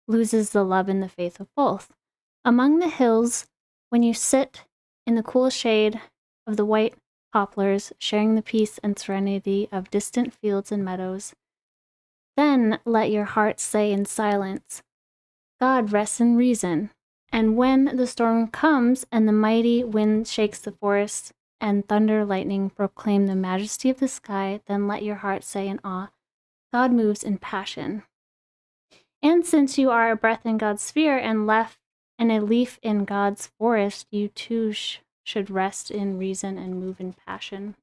loses the love and the faith of both. Among the hills, when you sit in the cool shade of the white poplars, sharing the peace and serenity of distant fields and meadows, then let your heart say in silence, God rests in reason. And when the storm comes and the mighty wind shakes the forest and thunder lightning proclaim the majesty of the sky, then let your heart say in awe, God moves in passion. And since you are a breath in God's sphere and a leaf in God's forest, you too should rest in reason and move in passion.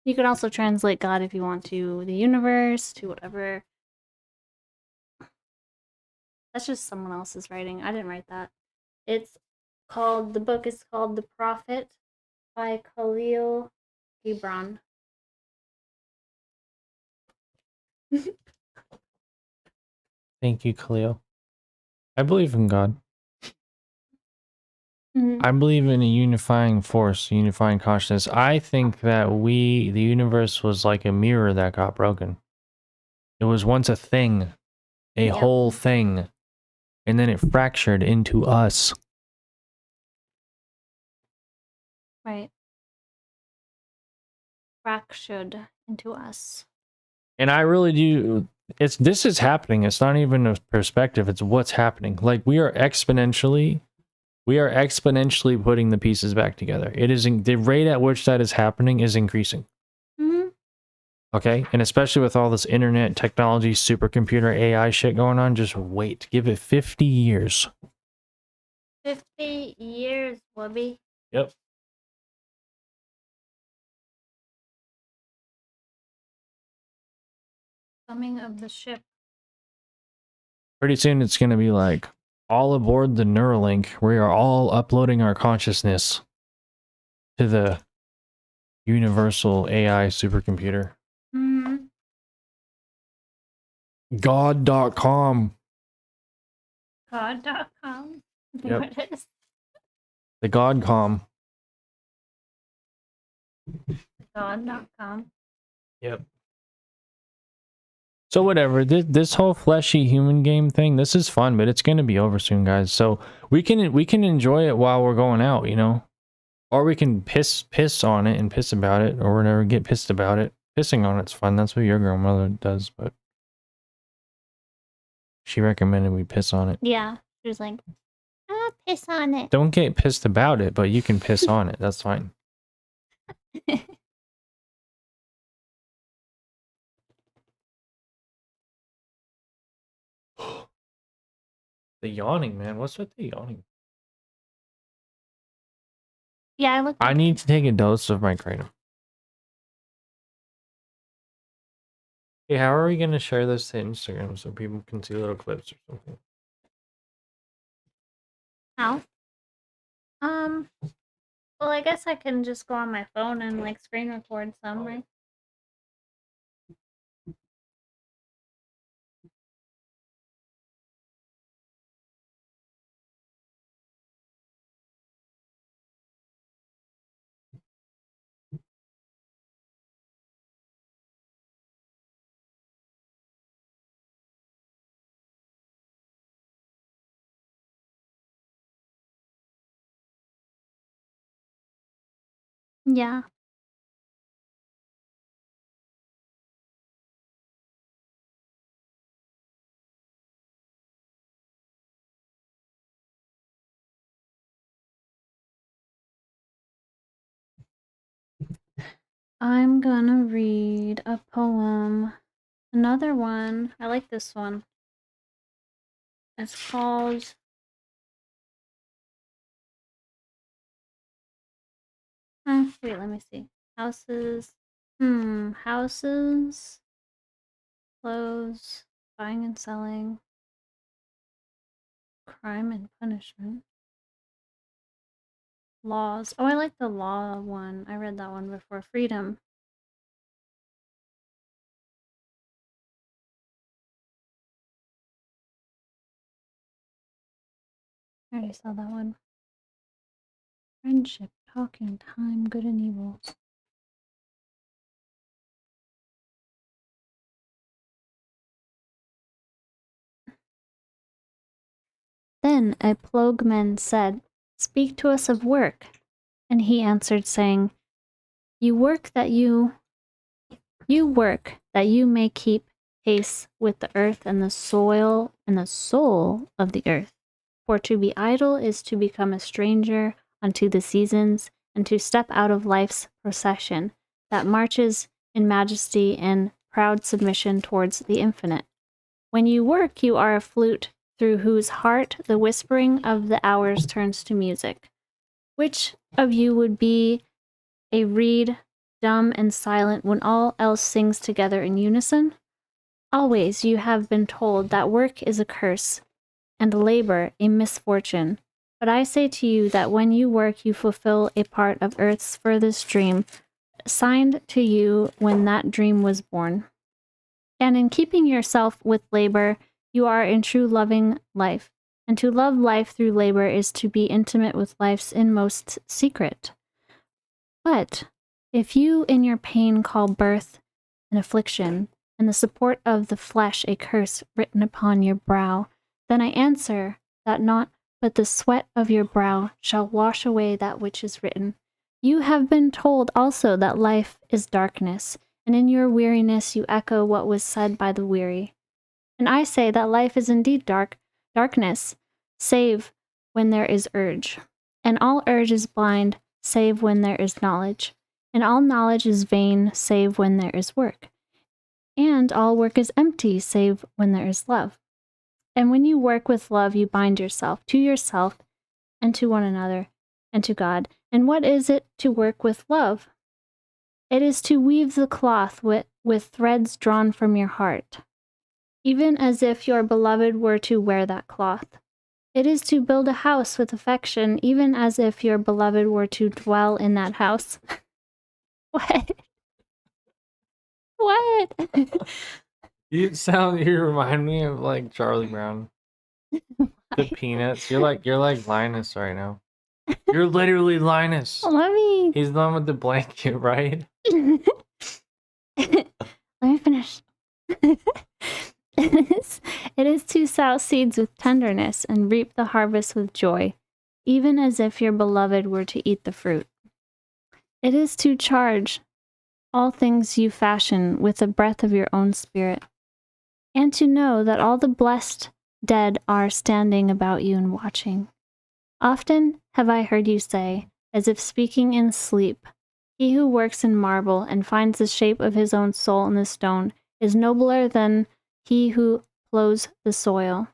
You can also translate God if you want to the universe, to whatever. That's just someone else's writing. I didn't write that. The book is called The Prophet by Khalil Gibran. Thank you, Khalil. I believe in God. Mm-hmm. I believe in a unifying force, unifying consciousness. I think that the universe was like a mirror that got broken. It was once a thing, a whole thing, and then it fractured into us. Right. Fractured into us. And I really do. This is happening. It's not even a perspective. It's what's happening. Like we are exponentially putting the pieces back together. It is the rate at which that is happening is increasing. Mm-hmm. Okay, and especially with all this internet technology, supercomputer, AI shit going on, just wait. Give it 50 years. 50 years, Wubby. Yep. Coming of the ship. Pretty soon it's going to be like, all aboard the Neuralink. We are all uploading our consciousness to the universal AI supercomputer. Mm-hmm. God.com. God.com. Yep. What is The Godcom. God.com? Yep. So whatever, this whole fleshy human game thing, this is fun, but it's going to be over soon, guys. So we can enjoy it while we're going out, you know? Or we can piss on it and piss about it, or whatever, get pissed about it. Pissing on it's fun. That's what your grandmother does, but she recommended we piss on it. Yeah. She was like, piss on it. Don't get pissed about it, but you can piss on it. That's fine. The yawning, man. What's with the yawning? Yeah, I need to take a dose of my kratom. Hey, how are we going to share this to Instagram so people can see little clips or something? How? Well, I guess I can just go on my phone and like screen record some, right? Yeah. I'm gonna read a poem. Another one. I like this one. It's called wait, let me see. Houses. Houses. Clothes. Buying and selling. Crime and punishment. Laws. Oh, I like the law one. I read that one before. Freedom. I already saw that one. Friendship, talking, time, good and evil. Then a plogman said, "Speak to us of work." And he answered, saying, You work that you may keep pace with the earth and the soil and the soul of the earth. For to be idle is to become a stranger unto the seasons, and to step out of life's procession that marches in majesty and proud submission towards the infinite. When you work, you are a flute through whose heart the whispering of the hours turns to music. Which of you would be a reed, dumb and silent when all else sings together in unison? Always you have been told that work is a curse and labor a misfortune. But I say to you that when you work, you fulfill a part of earth's furthest dream, assigned to you when that dream was born. And in keeping yourself with labor, you are in true loving life. And to love life through labor is to be intimate with life's inmost secret. But if you in your pain call birth an affliction, and the support of the flesh a curse written upon your brow, then I answer that not but the sweat of your brow shall wash away that which is written. You have been told also that life is darkness, and in your weariness you echo what was said by the weary. And I say that life is indeed darkness, save when there is urge. And all urge is blind, save when there is knowledge. And all knowledge is vain, save when there is work. And all work is empty, save when there is love. And when you work with love, you bind yourself and to one another and to God. And what is it to work with love? It is to weave the cloth with threads drawn from your heart, even as if your beloved were to wear that cloth. It is to build a house with affection, even as if your beloved were to dwell in that house. What? What? You remind me of like Charlie Brown. The Peanuts. You're like Linus right now. You're literally Linus. Let me He's the one with the blanket, right? Let me finish. It is to sow seeds with tenderness and reap the harvest with joy, even as if your beloved were to eat the fruit. It is to charge all things you fashion with the breath of your own spirit, and to know that all the blessed dead are standing about you and watching. Often have I heard you say, as if speaking in sleep, he who works in marble and finds the shape of his own soul in the stone is nobler than he who plows the soil.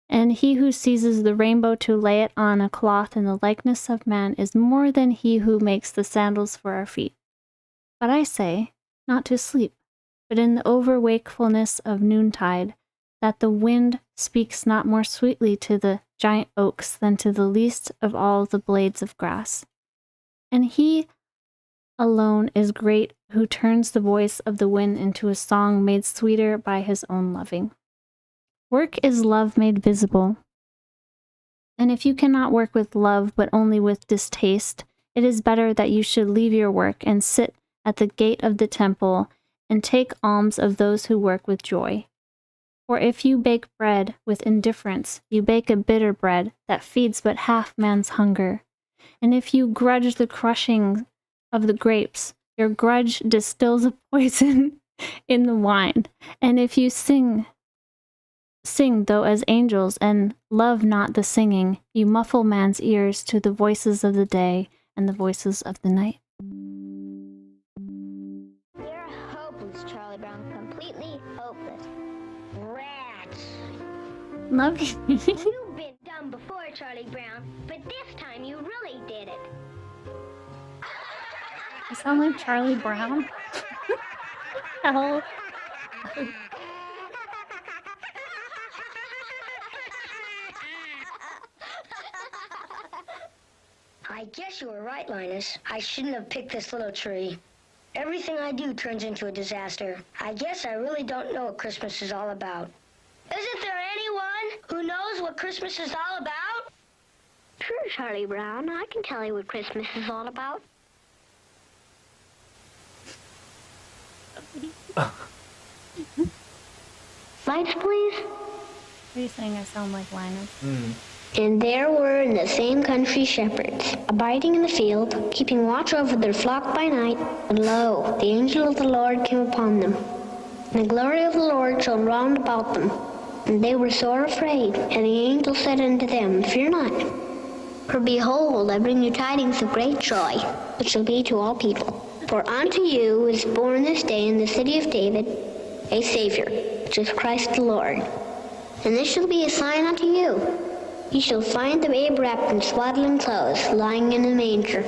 And he who seizes the rainbow to lay it on a cloth in the likeness of man is more than he who makes the sandals for our feet. But I say, not to sleep, but in the over-wakefulness of noontide, that the wind speaks not more sweetly to the giant oaks than to the least of all the blades of grass. And he alone is great who turns the voice of the wind into a song made sweeter by his own loving. Work is love made visible. And if you cannot work with love but only with distaste, it is better that you should leave your work and sit at the gate of the temple and take alms of those who work with joy. For if you bake bread with indifference, you bake a bitter bread that feeds but half man's hunger. And if you grudge the crushing of the grapes, your grudge distills a poison in the wine. And if you sing though as angels, and love not the singing, you muffle man's ears to the voices of the day and the voices of the night. You're hopeless, Charlie Brown. Completely hopeless. Rats. Love you. You've been dumb before, Charlie Brown, but this time you really did it. I sound like Charlie Brown. Hell. I guess you were right, Linus. I shouldn't have picked this little tree. Everything I do turns into a disaster. I guess I really don't know what Christmas is all about. Isn't there anyone who knows what Christmas is all about? Sure, Charlie Brown. I can tell you what Christmas is all about. Lights, please. Are you saying I sound like Linus? And there were in the same country shepherds, abiding in the field, keeping watch over their flock by night. And lo, the angel of the Lord came upon them. And the glory of the Lord shone round about them. And they were sore afraid. And the angel said unto them, Fear not. For behold, I bring you tidings of great joy, which shall be to all people. For unto you is born this day in the city of David a Savior, which is Christ the Lord. And this shall be a sign unto you. You shall find the babe wrapped in swaddling clothes, lying in a manger.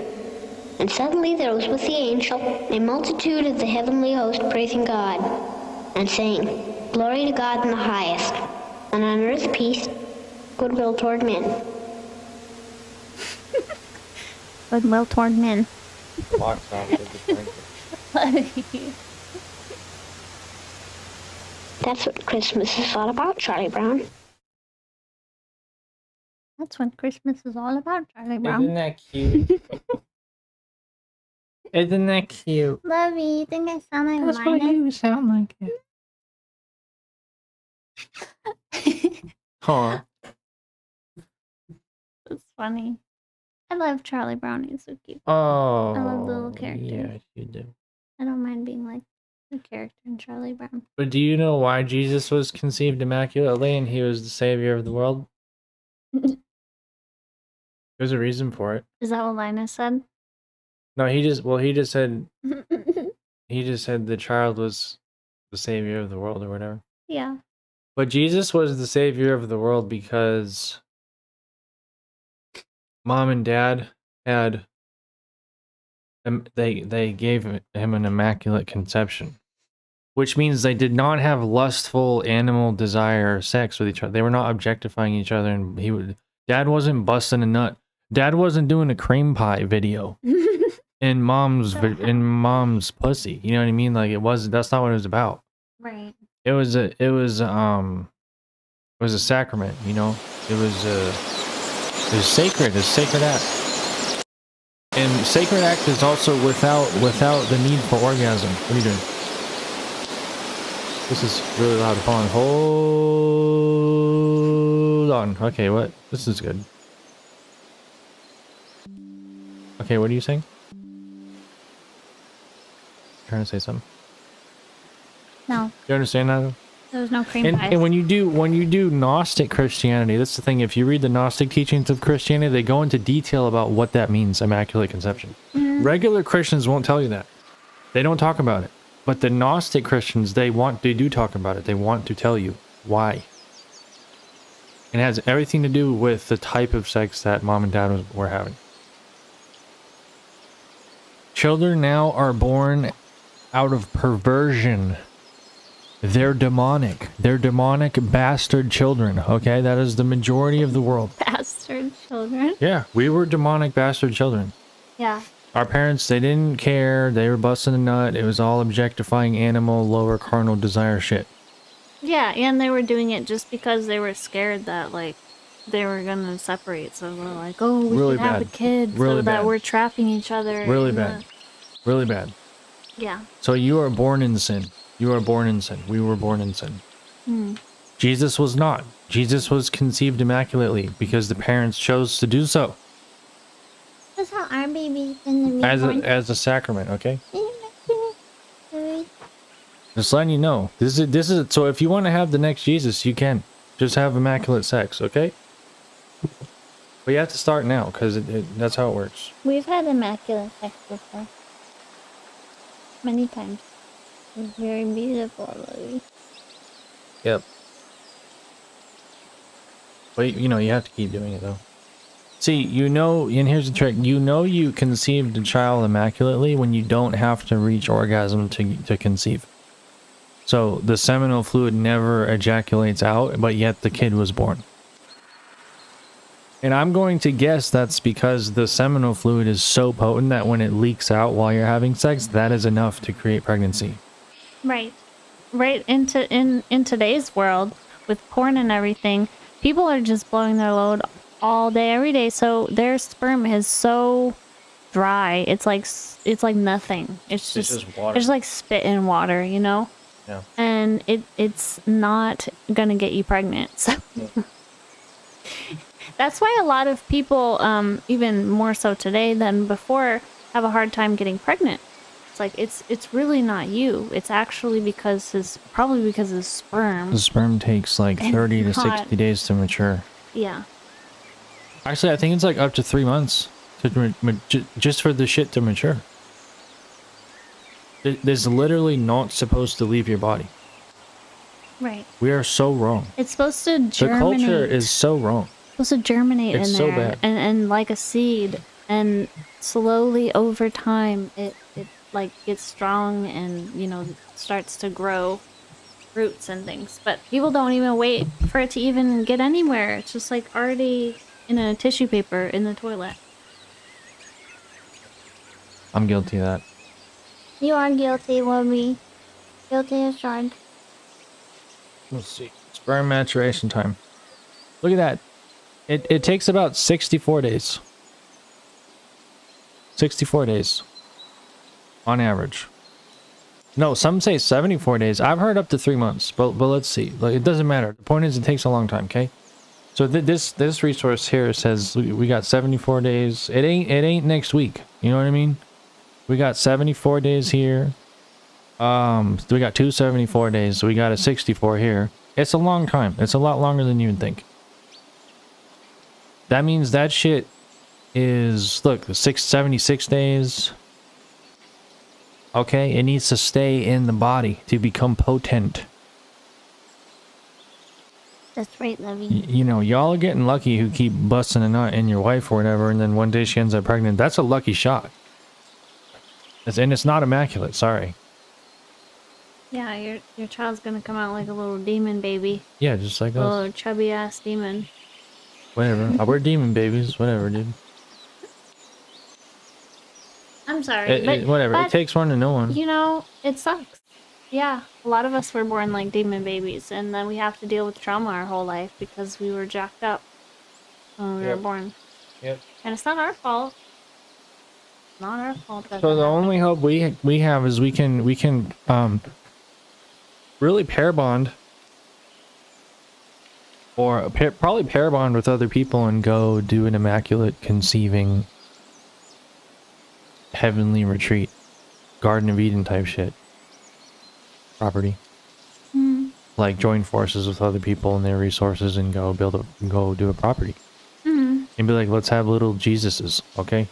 And suddenly there was with the angel a multitude of the heavenly host praising God, and saying, Glory to God in the highest, and on earth peace, goodwill toward men. Goodwill toward men. Walks off with the blanket. That's what Christmas is all about, Charlie Brown. That's what Christmas is all about, Charlie Brown. Isn't that cute? Isn't that cute? Lovey, you think I sound like That's what you sound like. Huh. It's funny. I love Charlie Brown. He's so cute. Oh. I love the little character. Yes, you do. I don't mind being like the character in Charlie Brown. But do you know why Jesus was conceived immaculately and he was the savior of the world? There's a reason for it. Is that what Linus said? No, he just said the child was the savior of the world or whatever. Yeah. But Jesus was the savior of the world because mom and dad had they gave him an immaculate conception, which means they did not have lustful animal desire or sex with each other. They were not objectifying each other, and Dad wasn't busting a nut. Dad wasn't doing a cream pie video in mom's pussy. You know what I mean? Like that's not what it was about. Right. It was a sacrament, you know. It was sacred. It's a sacred act. And sacred act is also without the need for orgasm. What are you doing? This is really loud. Hold on. Okay, what? This is good. Okay, what are you saying? Trying to say something. No, You understand that? there was no cream pies. And when you do Gnostic Christianity, that's the thing. If you read the Gnostic teachings of Christianity, they go into detail about what that means, immaculate conception. Regular Christians won't tell you that. They don't talk about it. But the Gnostic Christians, they do talk about it. They want to tell you why. It has everything to do with the type of sex that mom and dad were having. Children now are born out of perversion. They're demonic. They're demonic bastard children, okay? That is the majority of the world. Bastard children. Yeah, we were demonic bastard children. Yeah. Our parents, they didn't care. They were busting a nut. It was all objectifying animal, lower carnal desire shit. Yeah, and they were doing it just because they were scared that, like, they were gonna separate. So they're like, oh, we Really can have a bad. kid Really so that bad. we're trapping each other. Really in bad. the- Really bad. Yeah. So you are born in sin. You are born in sin. We were born in sin. Jesus was not. Jesus was conceived immaculately because the parents chose to do so That's how our baby's in the as a sacrament. Okay, just letting you know. This is so. If you want to have the next Jesus, you can just have immaculate sex. Okay, but you have to start now because that's how it works. We've had immaculate sex before. Many times. It's very beautiful, Louis. Yep. But you know you have to keep doing it though. See, you know, and here's the trick. You know you conceived a child immaculately when you don't have to reach orgasm to conceive. So the seminal fluid never ejaculates out, but yet the kid was born. And I'm going to guess that's because the seminal fluid is so potent that when it leaks out while you're having sex, that is enough to create pregnancy. Right. Right in today's world with porn and everything, people are just blowing their load all day, every day. So their sperm is so dry. It's like nothing. It's just water. it's like spit in water, you know? Yeah. And it's not gonna get you pregnant. So that's why a lot of people, even more so today than before, have a hard time getting pregnant. It's like it's really not you. It's actually probably because his sperm. The sperm takes like 30 to 60 days to mature. Yeah. Actually, I think it's like up to 3 months just for the shit to mature. It's literally not supposed to leave your body. Right. We are so wrong. It's supposed to The germinate. culture is so wrong. supposed to germinate It's in so there bad. and like a seed, and slowly over time it like gets strong and, you know, starts to grow roots and things. But people don't even wait for it to even get anywhere. It's just like already in a tissue paper in the toilet. I'm guilty of that. You are guilty, Wubby. Guilty as charged. Let's see. Sperm maturation time. Look at that. It takes about 64 days. 64 days. On average. No, some say 74 days. I've heard up to 3 months, but let's see. Like, it doesn't matter. The point is it takes a long time, okay? So this resource here says we got 74 days. It ain't next week. You know what I mean? We got 74 days here. We got 274 days. So we got a 64 here. It's a long time. It's a lot longer than you would think. That means that shit is, look, 676 days. Okay, it needs to stay in the body to become potent. That's right, Lovey. You know, y'all are getting lucky who keep busting a nut in your wife or whatever, and then one day she ends up pregnant. That's a lucky shot. And it's not immaculate. Sorry. Yeah, your child's gonna come out like a little demon baby. Yeah, just like A us. little chubby ass demon. Whatever. We're demon babies. Whatever, dude. I'm sorry, Whatever. It but takes one to know one. you know, it sucks. Yeah, a lot of us were born like demon babies, and then we have to deal with trauma our whole life because we were jacked up when we were Yep. born. Yep. And it's not our fault. Not our fault. That So that the happened. only hope we have is we can really pair bond, or probably pair bond with other people and go do an immaculate conceiving heavenly retreat, Garden of Eden type shit. Property. Mm. Like join forces with other people and their resources and go do a property. Mm. And be like, let's have little Jesuses, okay?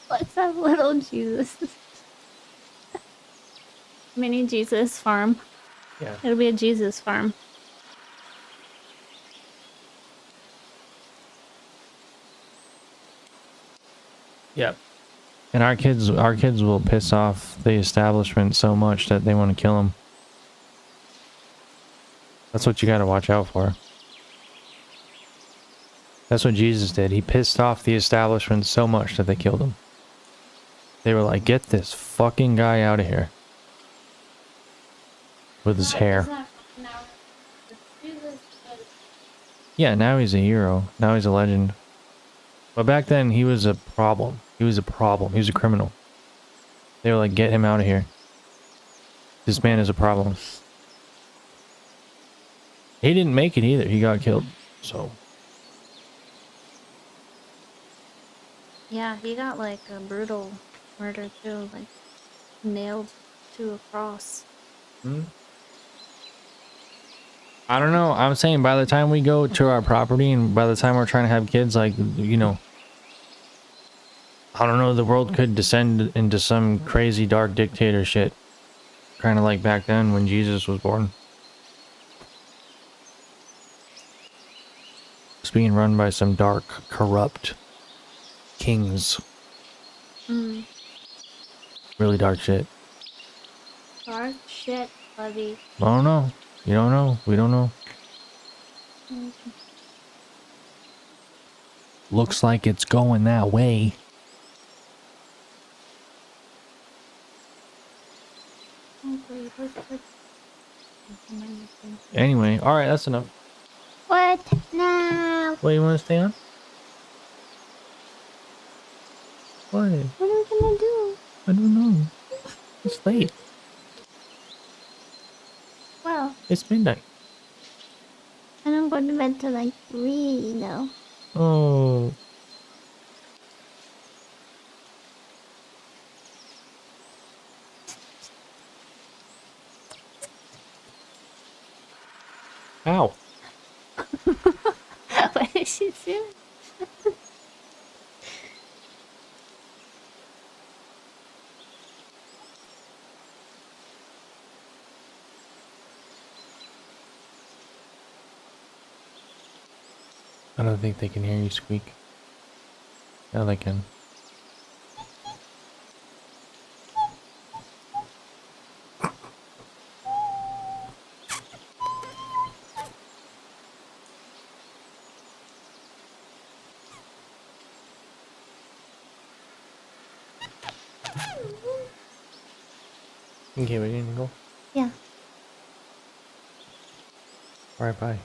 Let's have little Jesus. Mini Jesus farm. Yeah. It'll be a Jesus farm. Yep. And our kids will piss off the establishment so much that they want to kill them. That's what you got to watch out for. That's what Jesus did. He pissed off the establishment so much that they killed him. They were like, get this fucking guy out of here. With his hair. Yeah, now he's a hero. Now he's a legend. But back then, he was a problem. He was a problem. He was a criminal. They were like, get him out of here. This man is a problem. He didn't make it either. He got killed. So. Yeah, he got like a brutal murder too, like nailed to a cross. I don't know. I'm saying by the time we go to our property and by the time we're trying to have kids, like, you know, I don't know, the world could descend into some crazy dark dictator shit. Kind of like back then when Jesus was born. It's being run by some dark, corrupt kings. Mm. Really dark shit. Dark shit, buddy. I don't know. You don't know. We don't know. Mm. Looks like it's going that way. Anyway, alright, that's enough. What now? What, you want to stay on? What? What are we gonna do? I don't know. It's late. Well, It's midnight. I don't go to bed till like 3, though. Oh. Ow. what did she do? I don't think they can hear you squeak. Yeah, they can. Okay, we didn't go. Yeah. Alright, bye.